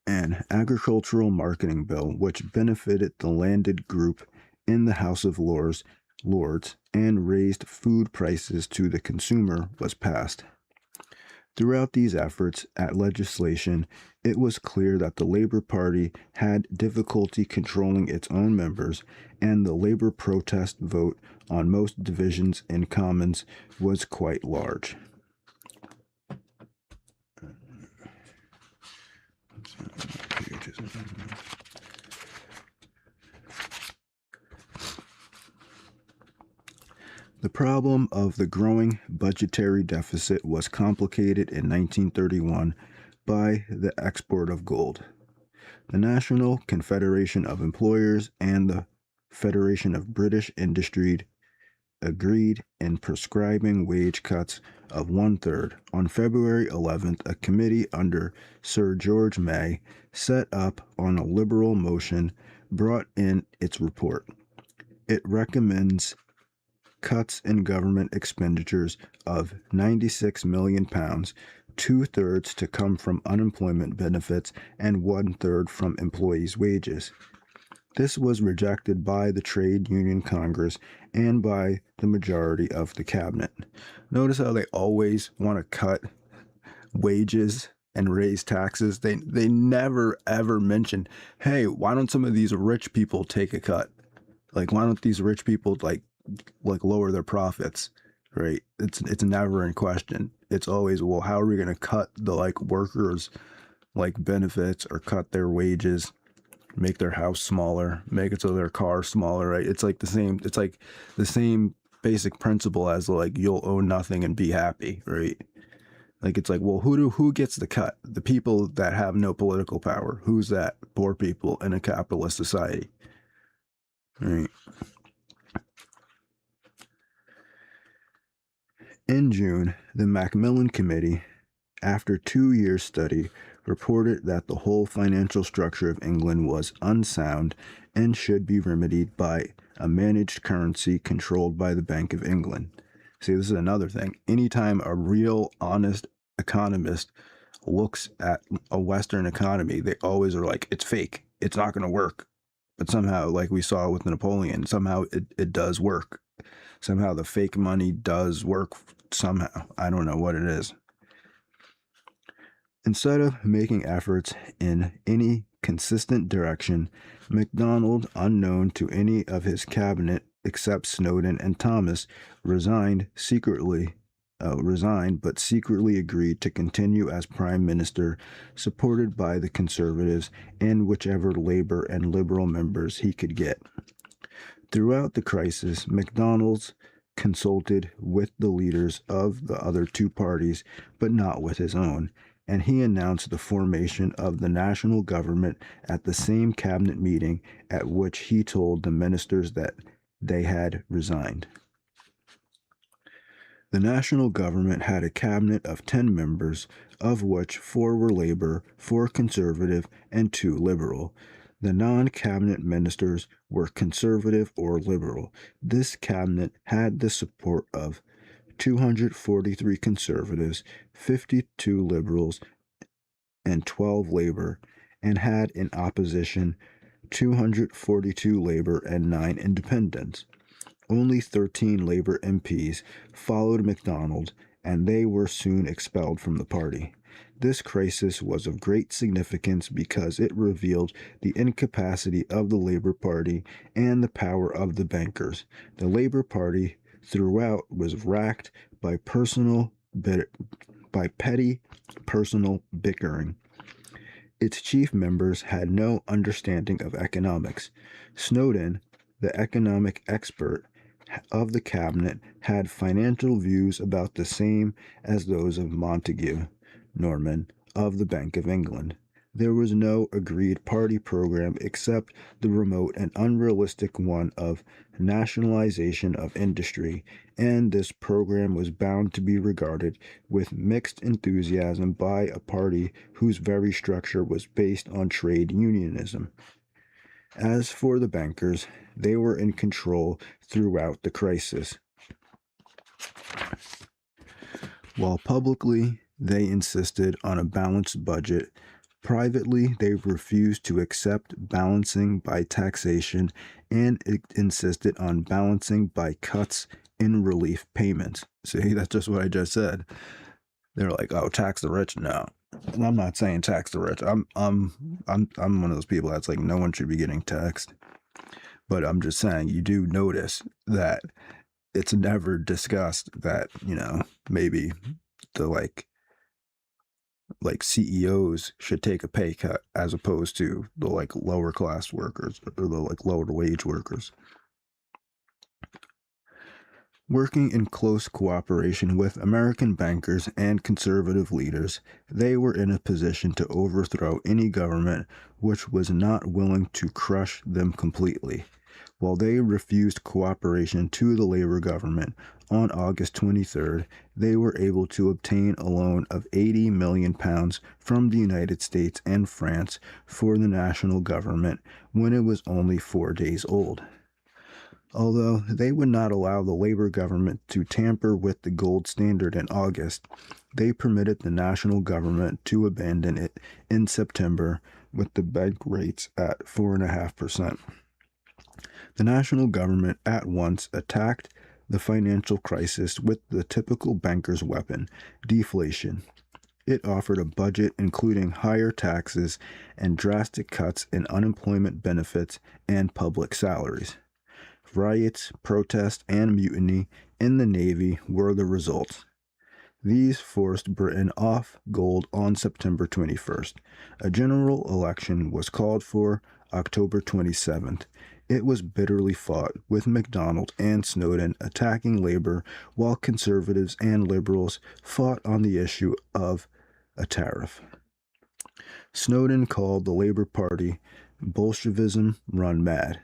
An agricultural marketing bill which benefited the landed group in the House of Lords and raised food prices to the consumer was passed. Throughout these efforts at legislation, it was clear that the Labour Party had difficulty controlling its own members, and the Labour protest vote on most divisions in Commons was quite large. The problem of the growing budgetary deficit was complicated in 1931 by the export of gold. The National Confederation of Employers and the Federation of British Industry agreed in prescribing wage cuts of 1/3. On February 11th, a committee under Sir George May, set up on a Liberal motion, brought in its report. It recommends cuts in government expenditures of £96 million, 2/3 to come from unemployment benefits and 1/3 from employees' wages. This was rejected by the Trade Union Congress and by the majority of the cabinet. Notice how they always want to cut wages and raise taxes. They never ever mention, hey, why don't some of these rich people take a cut? Like, why don't these rich people like lower their profits, right? It's never in question. It's always, well, how are we going to cut the workers benefits or cut their wages, make their house smaller, make it so their car smaller, right? It's like the same basic principle as you'll own nothing and be happy, right? It's like, well, who gets the cut? The people that have no political power. Who's that? Poor people in a capitalist society, right? In June, the Macmillan Committee, after 2 years' study, reported that the whole financial structure of England was unsound and should be remedied by a managed currency controlled by the Bank of England. See, this is another thing. Anytime a real, honest economist looks at a Western economy, they always are like, it's fake. It's not going to work. But somehow, like we saw with Napoleon, somehow it does work. Somehow the fake money does work somehow. I don't know what it is. Instead of making efforts in any consistent direction, MacDonald, unknown to any of his cabinet except Snowden and Thomas, resigned but secretly agreed to continue as Prime Minister, supported by the Conservatives and whichever Labour and Liberal members he could get. Throughout the crisis, MacDonald consulted with the leaders of the other two parties, but not with his own, and he announced the formation of the national government at the same cabinet meeting at which he told the ministers that they had resigned. The national government had a cabinet of 10 members, of which 4 were Labour, 4 Conservative, and 2 Liberal. The non-cabinet ministers were Conservative or Liberal. This cabinet had the support of 243 Conservatives, 52 Liberals, and 12 Labour, and had in opposition 242 Labour and 9 Independents. Only 13 Labour MPs followed MacDonald, and they were soon expelled from the party. This crisis was of great significance because it revealed the incapacity of the Labour Party and the power of the bankers. The Labour Party throughout was racked by petty personal bickering. Its chief members had no understanding of economics. Snowden, the economic expert of the cabinet, had financial views about the same as those of Montague Norman of the Bank of England. There was no agreed party program except the remote and unrealistic one of nationalization of industry, and this program was bound to be regarded with mixed enthusiasm by a party whose very structure was based on trade unionism. As for the bankers, they were in control throughout the crisis. While publicly they insisted on a balanced budget, privately they refused to accept balancing by taxation and insisted on balancing by cuts in relief payments. See, that's just what I just said. They're like, "Oh, tax the rich." No, and I'm not saying tax the rich. I'm one of those people that's like, no one should be getting taxed. But I'm just saying, you do notice that it's never discussed that, maybe the like CEOs should take a pay cut as opposed to the like lower class workers or the like lower wage workers. Working in close cooperation with American bankers and conservative leaders, they were in a position to overthrow any government which was not willing to crush them completely. While they refused cooperation to the Labor government on August 23rd, they were able to obtain a loan of £80 million from the United States and France for the national government when it was only 4 days old. Although they would not allow the Labor government to tamper with the gold standard in August, they permitted the national government to abandon it in September with the bank rates at 4.5%. The national government at once attacked the financial crisis with the typical banker's weapon, deflation. It offered a budget including higher taxes and drastic cuts in unemployment benefits and public salaries. Riots, protests, and mutiny in the Navy were the results. These forced Britain off gold on September 21st. A general election was called for October 27th. It was bitterly fought, with MacDonald and Snowden attacking labor while conservatives and liberals fought on the issue of a tariff. Snowden called the Labor Party Bolshevism run mad.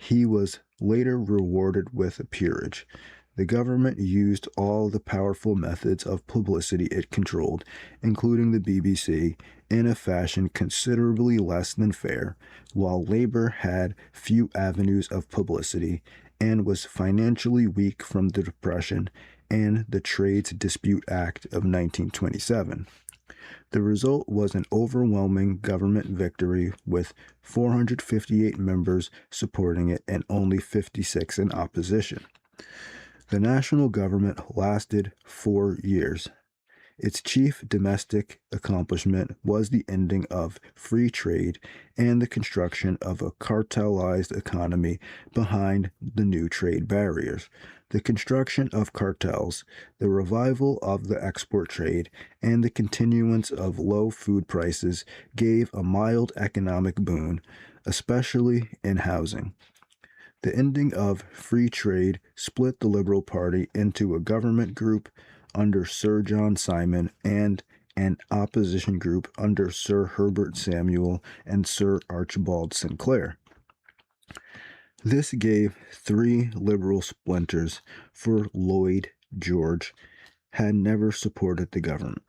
He was later rewarded with a peerage. The government used all the powerful methods of publicity it controlled, including the BBC, in a fashion considerably less than fair, while Labour had few avenues of publicity and was financially weak from the Depression and the Trades Dispute Act of 1927. The result was an overwhelming government victory with 458 members supporting it and only 56 in opposition. The national government lasted 4 years. Its chief domestic accomplishment was the ending of free trade and the construction of a cartelized economy behind the new trade barriers. The construction of cartels, the revival of the export trade, and the continuance of low food prices gave a mild economic boon, especially in housing. The ending of free trade split the Liberal Party into a government group under Sir John Simon and an opposition group under Sir Herbert Samuel and Sir Archibald Sinclair. This gave 3 liberal splinters, for Lloyd George had never supported the government.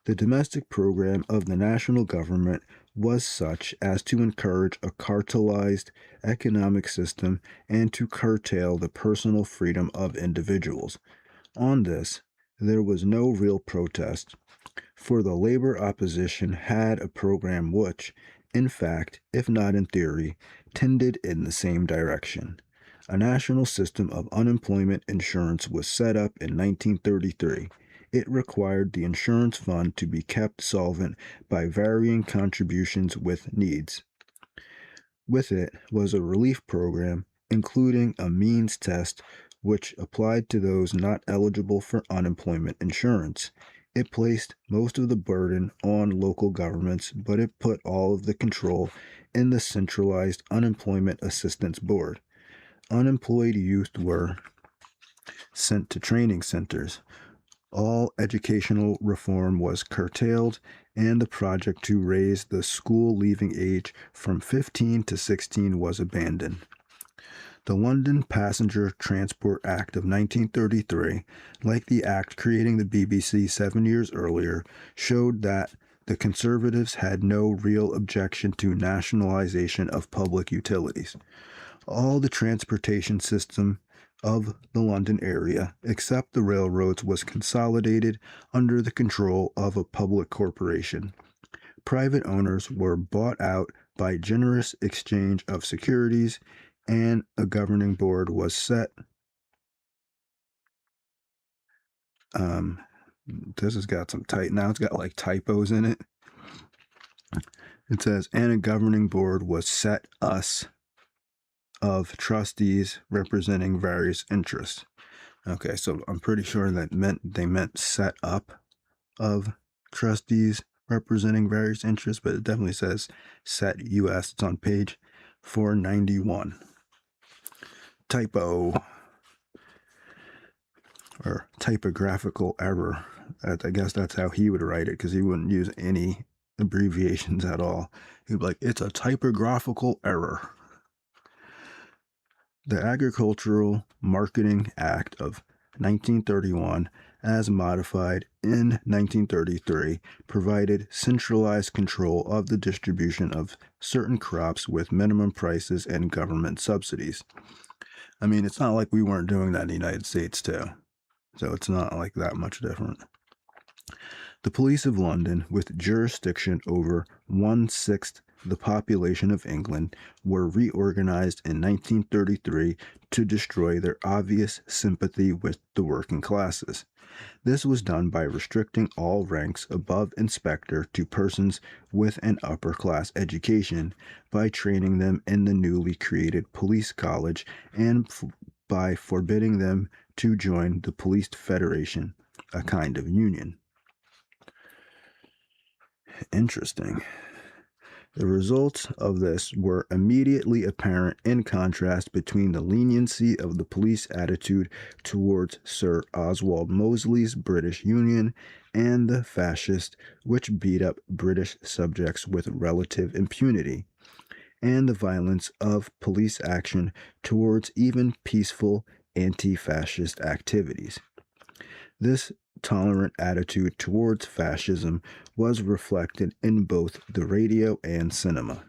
The domestic program of the national government was such as to encourage a cartelized economic system and to curtail the personal freedom of individuals. On this, there was no real protest, for the labor opposition had a program which, in fact, if not in theory, tended in the same direction. A national system of unemployment insurance was set up in 1933. It required the insurance fund to be kept solvent by varying contributions with needs. With it was a relief program, including a means test which applied to those not eligible for unemployment insurance. It placed most of the burden on local governments, but it put all of the control in the centralized Unemployment Assistance Board. Unemployed youth were sent to training centers. All educational reform was curtailed, and the project to raise the school leaving age from 15 to 16 was abandoned. The London Passenger Transport Act of 1933, like the act creating the BBC 7 years earlier, showed that The Conservatives had no real objection to nationalization of public utilities. All the transportation system of the London area, except the railroads, was consolidated under the control of a public corporation. Private owners were bought out by generous exchange of securities, and a governing board was set. This has got some now it's got like typos in it. It says, and a governing board was set of trustees representing various interests. Okay, so I'm pretty sure that they meant set up of trustees representing various interests, but it definitely says set US. It's on page 491. Typo or typographical error. I guess that's how he would write it, because he wouldn't use any abbreviations at all. He'd be like, it's a typographical error. The Agricultural Marketing Act of 1931, as modified in 1933, provided centralized control of the distribution of certain crops with minimum prices and government subsidies. I mean, it's not like we weren't doing that in the United States too, so it's not like that much different. The police of London, with jurisdiction over 1/6 the population of England, were reorganized in 1933 to destroy their obvious sympathy with the working classes. This was done by restricting all ranks above inspector to persons with an upper-class education, by training them in the newly created police college, and by forbidding them to join the police federation, a kind of union. Interesting. The results of this were immediately apparent in contrast between the leniency of the police attitude towards Sir Oswald Mosley's British Union and the fascist, which beat up British subjects with relative impunity, and the violence of police action towards even peaceful anti-fascist activities. This tolerant attitude towards fascism was reflected in both the radio and cinema.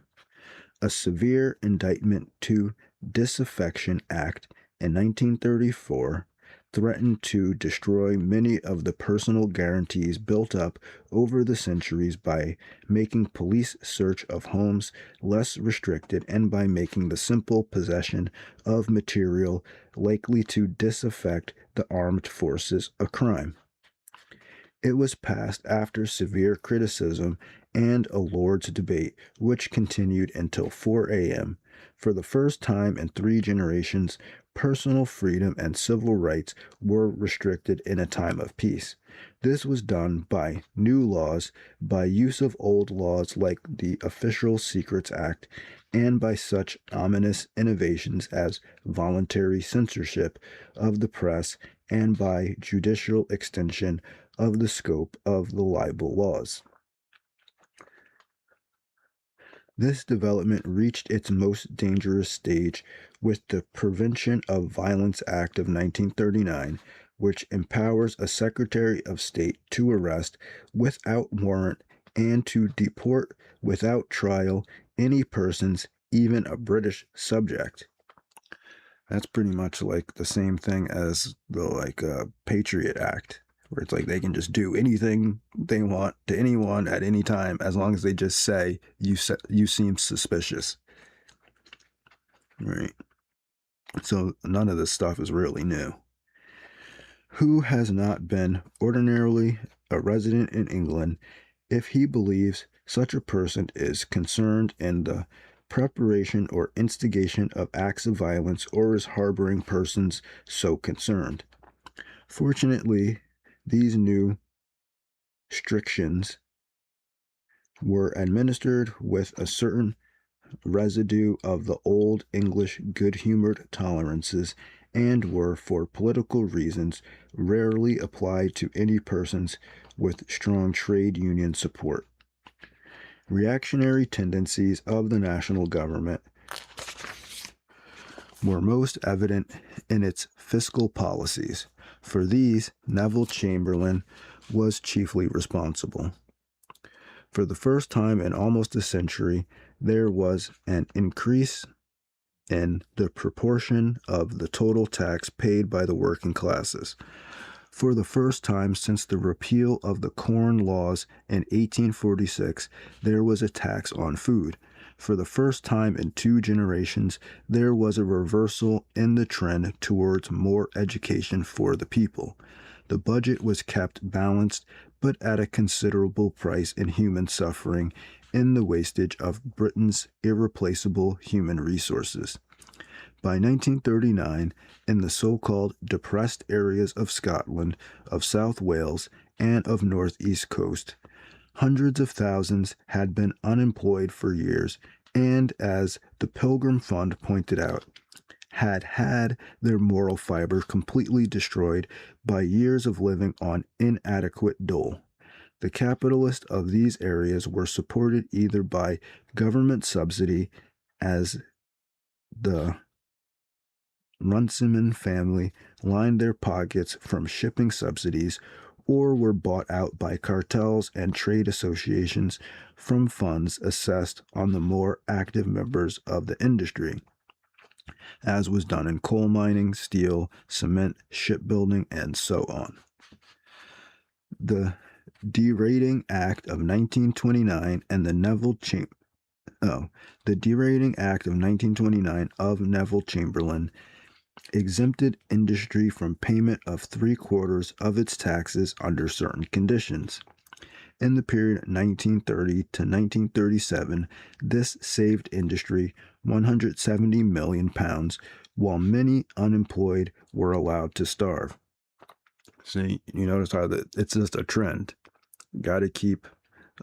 A severe indictment to Disaffection Act in 1934 threatened to destroy many of the personal guarantees built up over the centuries by making police search of homes less restricted, and by making the simple possession of material likely to disaffect the armed forces a crime. It was passed after severe criticism and a Lord's debate, which continued until 4 a.m. For the first time in 3 generations, personal freedom and civil rights were restricted in a time of peace. This was done by new laws, by use of old laws like the Official Secrets Act, and by such ominous innovations as voluntary censorship of the press, and by judicial extension of the scope of the libel laws. This development reached its most dangerous stage with the Prevention of Violence Act of 1939, which empowers a Secretary of State to arrest without warrant and to deport without trial any persons, even a British subject. That's pretty much like the same thing as the Patriot Act, where it's like they can just do anything they want to anyone at any time, as long as they just say you seem suspicious. Right. So none of this stuff is really new. Who has not been ordinarily a resident in England, if he believes such a person is concerned in the preparation or instigation of acts of violence, or is harboring persons so concerned? Fortunately, these new restrictions were administered with a certain residue of the old English good-humored tolerances, and were, for political reasons, rarely applied to any persons with strong trade union support. Reactionary tendencies of the national government were most evident in its fiscal policies. For these, Neville Chamberlain was chiefly responsible. For the first time in almost a century, there was an increase in the proportion of the total tax paid by the working classes. For the first time since the repeal of the Corn Laws in 1846, there was a tax on food. For the first time in 2 generations, there was a reversal in the trend towards more education for the people. The budget was kept balanced, but at a considerable price in human suffering, in the wastage of Britain's irreplaceable human resources. By 1939, in the so-called depressed areas of Scotland, of South Wales, and of North-East Coast, hundreds of thousands had been unemployed for years, and as the Pilgrim Fund pointed out, had their moral fiber completely destroyed by years of living on inadequate dole. The capitalists of these areas were supported either by government subsidy, as the Runciman family lined their pockets from shipping subsidies, or were bought out by cartels and trade associations from funds assessed on the more active members of the industry, as was done in coal mining, steel, cement, shipbuilding, and so on. The Derating Act of 1929 and the Derating Act of 1929 of Neville Chamberlain exempted industry from payment of 3/4 of its taxes under certain conditions. In the period 1930 to 1937, this saved industry £170 million, while many unemployed were allowed to starve. So you notice how it's just a trend. Got to keep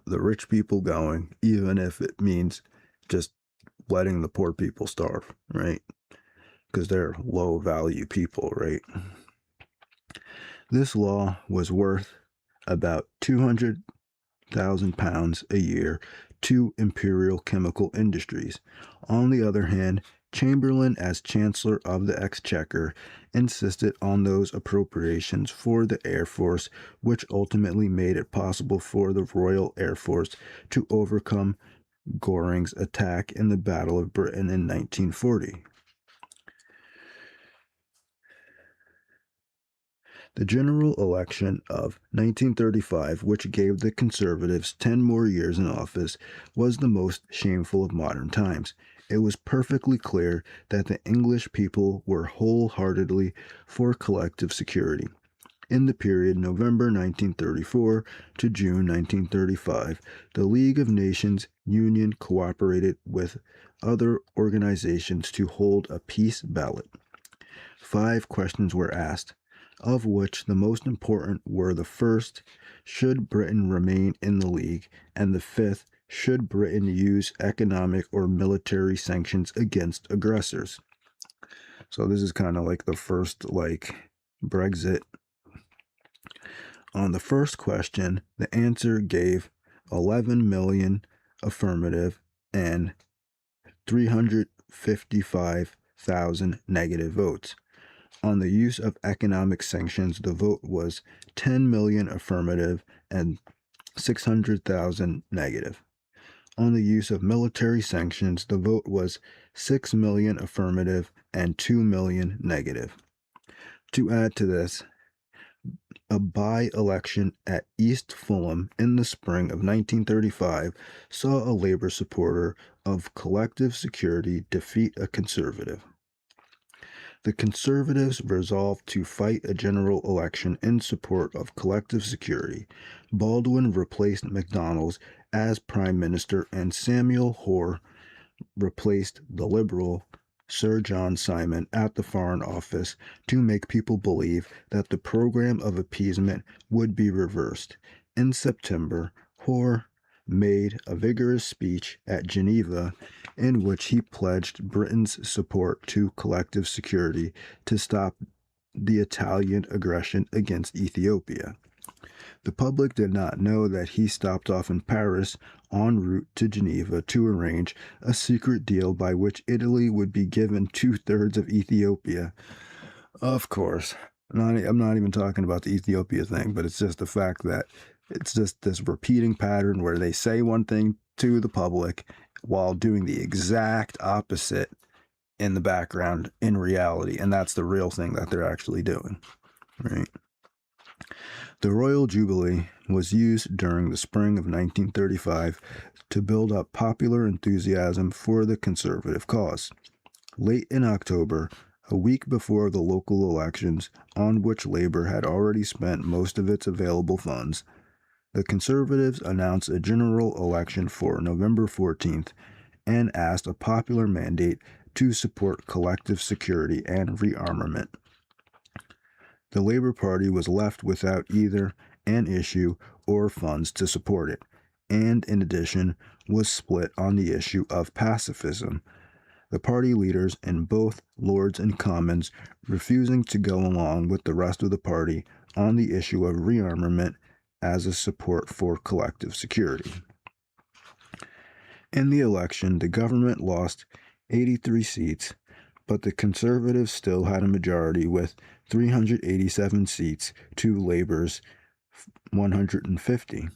the rich people going, even if it means just letting the poor people starve, right? Because they're low value people, right? This law was worth about £200,000 a year to Imperial Chemical Industries. On the other hand, Chamberlain, as Chancellor of the Exchequer, insisted on those appropriations for the Air Force, which ultimately made it possible for the Royal Air Force to overcome Goring's attack in the Battle of Britain in 1940. The general election of 1935, which gave the Conservatives 10 more years in office, was the most shameful of modern times. It was perfectly clear that the English people were wholeheartedly for collective security. In the period November 1934 to June 1935, the League of Nations Union cooperated with other organizations to hold a peace ballot. 5 questions were asked, of which the most important were the first, should Britain remain in the League, and the 5th, should Britain use economic or military sanctions against aggressors. So this is kind of like the first, Brexit. On the first question, the answer gave 11 million affirmative and 355,000 negative votes. On the use of economic sanctions, the vote was 10 million affirmative and 600,000 negative. On the use of military sanctions, the vote was 6 million affirmative and 2 million negative. To add to this, a by-election at East Fulham in the spring of 1935 saw a Labour supporter of collective security defeat a Conservative. The Conservatives resolved to fight a general election in support of collective security. Baldwin replaced MacDonald as Prime Minister, and Samuel Hoare replaced the Liberal Sir John Simon at the Foreign Office to make people believe that the program of appeasement would be reversed. In September, Hoare made a vigorous speech at Geneva in which he pledged Britain's support to collective security to stop the Italian aggression against Ethiopia. The public did not know that he stopped off in Paris en route to Geneva to arrange a secret deal by which Italy would be given 2/3 of Ethiopia. Of course, I'm not even talking about the Ethiopia thing, but it's just the fact that It's just this repeating pattern where they say one thing to the public while doing the exact opposite in the background in reality. And that's the real thing that they're actually doing, right? The Royal Jubilee was used during the spring of 1935 to build up popular enthusiasm for the conservative cause. Late in October, a week before the local elections, on which Labor had already spent most of its available funds, the Conservatives announced a general election for November 14th and asked a popular mandate to support collective security and rearmament. The Labor Party was left without either an issue or funds to support it, and in addition was split on the issue of pacifism, the party leaders in both Lords and Commons refusing to go along with the rest of the party on the issue of rearmament as a support for collective security. In the election, the government lost 83 seats, but the Conservatives still had a majority with 387 seats to Labor's 150.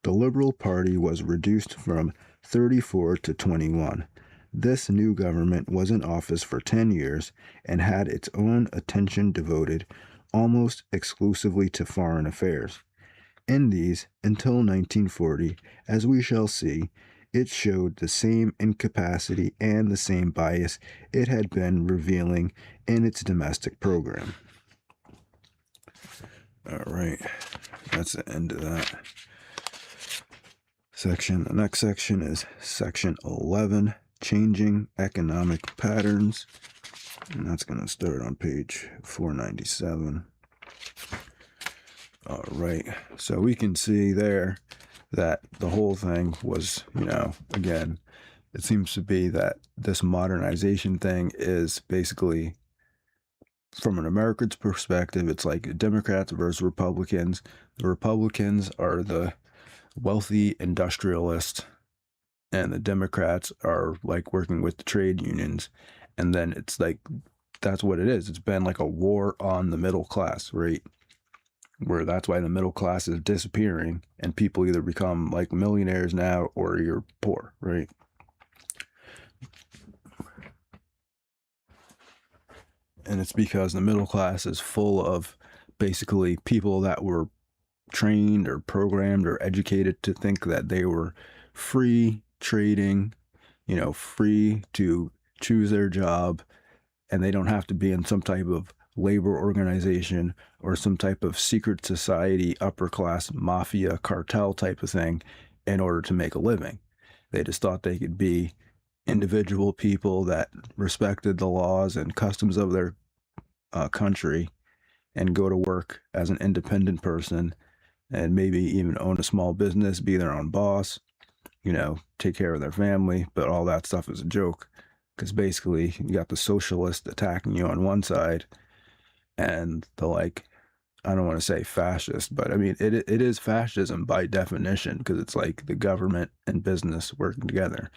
The Liberal Party was reduced from 34 to 21. This new government was in office for 10 years and had its own attention devoted almost exclusively to foreign affairs. In these, until 1940, as we shall see, it showed the same incapacity and the same bias it had been revealing in its domestic program. All right, that's the end of that section. The next section is section 11, Changing Economic Patterns, and that's going to start on page 497. All right, so we can see there that the whole thing was, again, it seems to be that this modernization thing is basically, from an American's perspective, it's like Democrats versus Republicans. The Republicans are the wealthy industrialists, and the Democrats are like working with the trade unions. And then it's like, that's what it is. It's been like a war on the middle class, right? Where that's why the middle class is disappearing and people either become like millionaires now or you're poor, right? And it's because the middle class is full of basically people that were trained or programmed or educated to think that they were free trading, free to choose their job, and they don't have to be in some type of labor organization or some type of secret society, upper class mafia cartel type of thing in order to make a living. They just thought they could be individual people that respected the laws and customs of their country and go to work as an independent person and maybe even own a small business, be their own boss, take care of their family. But all that stuff is a joke, because basically you got the socialists attacking you on one side and the I don't want to say fascist, but I mean, it is fascism by definition, because it's like the government and business working together.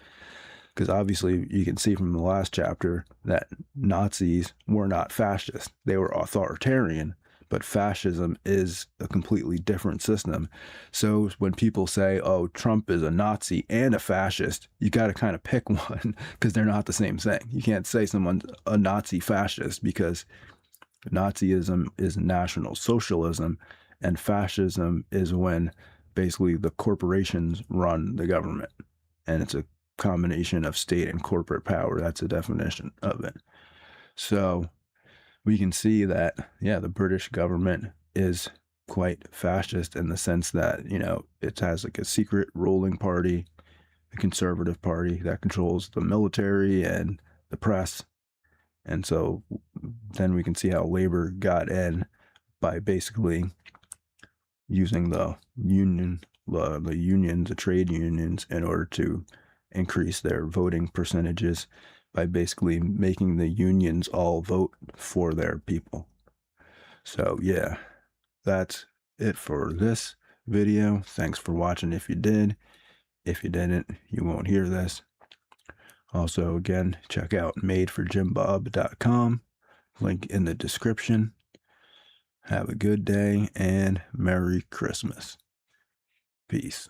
Because obviously you can see from the last chapter that Nazis were not fascist. They were authoritarian, but fascism is a completely different system. So when people say, oh, Trump is a Nazi and a fascist, you got to kind of pick one, because they're not the same thing. You can't say someone's a Nazi fascist, because Nazism is National Socialism, and fascism is when basically the corporations run the government, and it's a combination of state and corporate power. That's a definition of it. So we can see that, the British government is quite fascist in the sense that, it has like a secret ruling party, the Conservative Party, that controls the military and the press. And so then we can see how Labor got in by basically using the unions, the trade unions, in order to increase their voting percentages by basically making the unions all vote for their people. So yeah, that's it for this video. Thanks for watching if you did. If you didn't, you won't hear this. Also, again, check out madeforjimbob.com. Link in the description. Have a good day and Merry Christmas. Peace.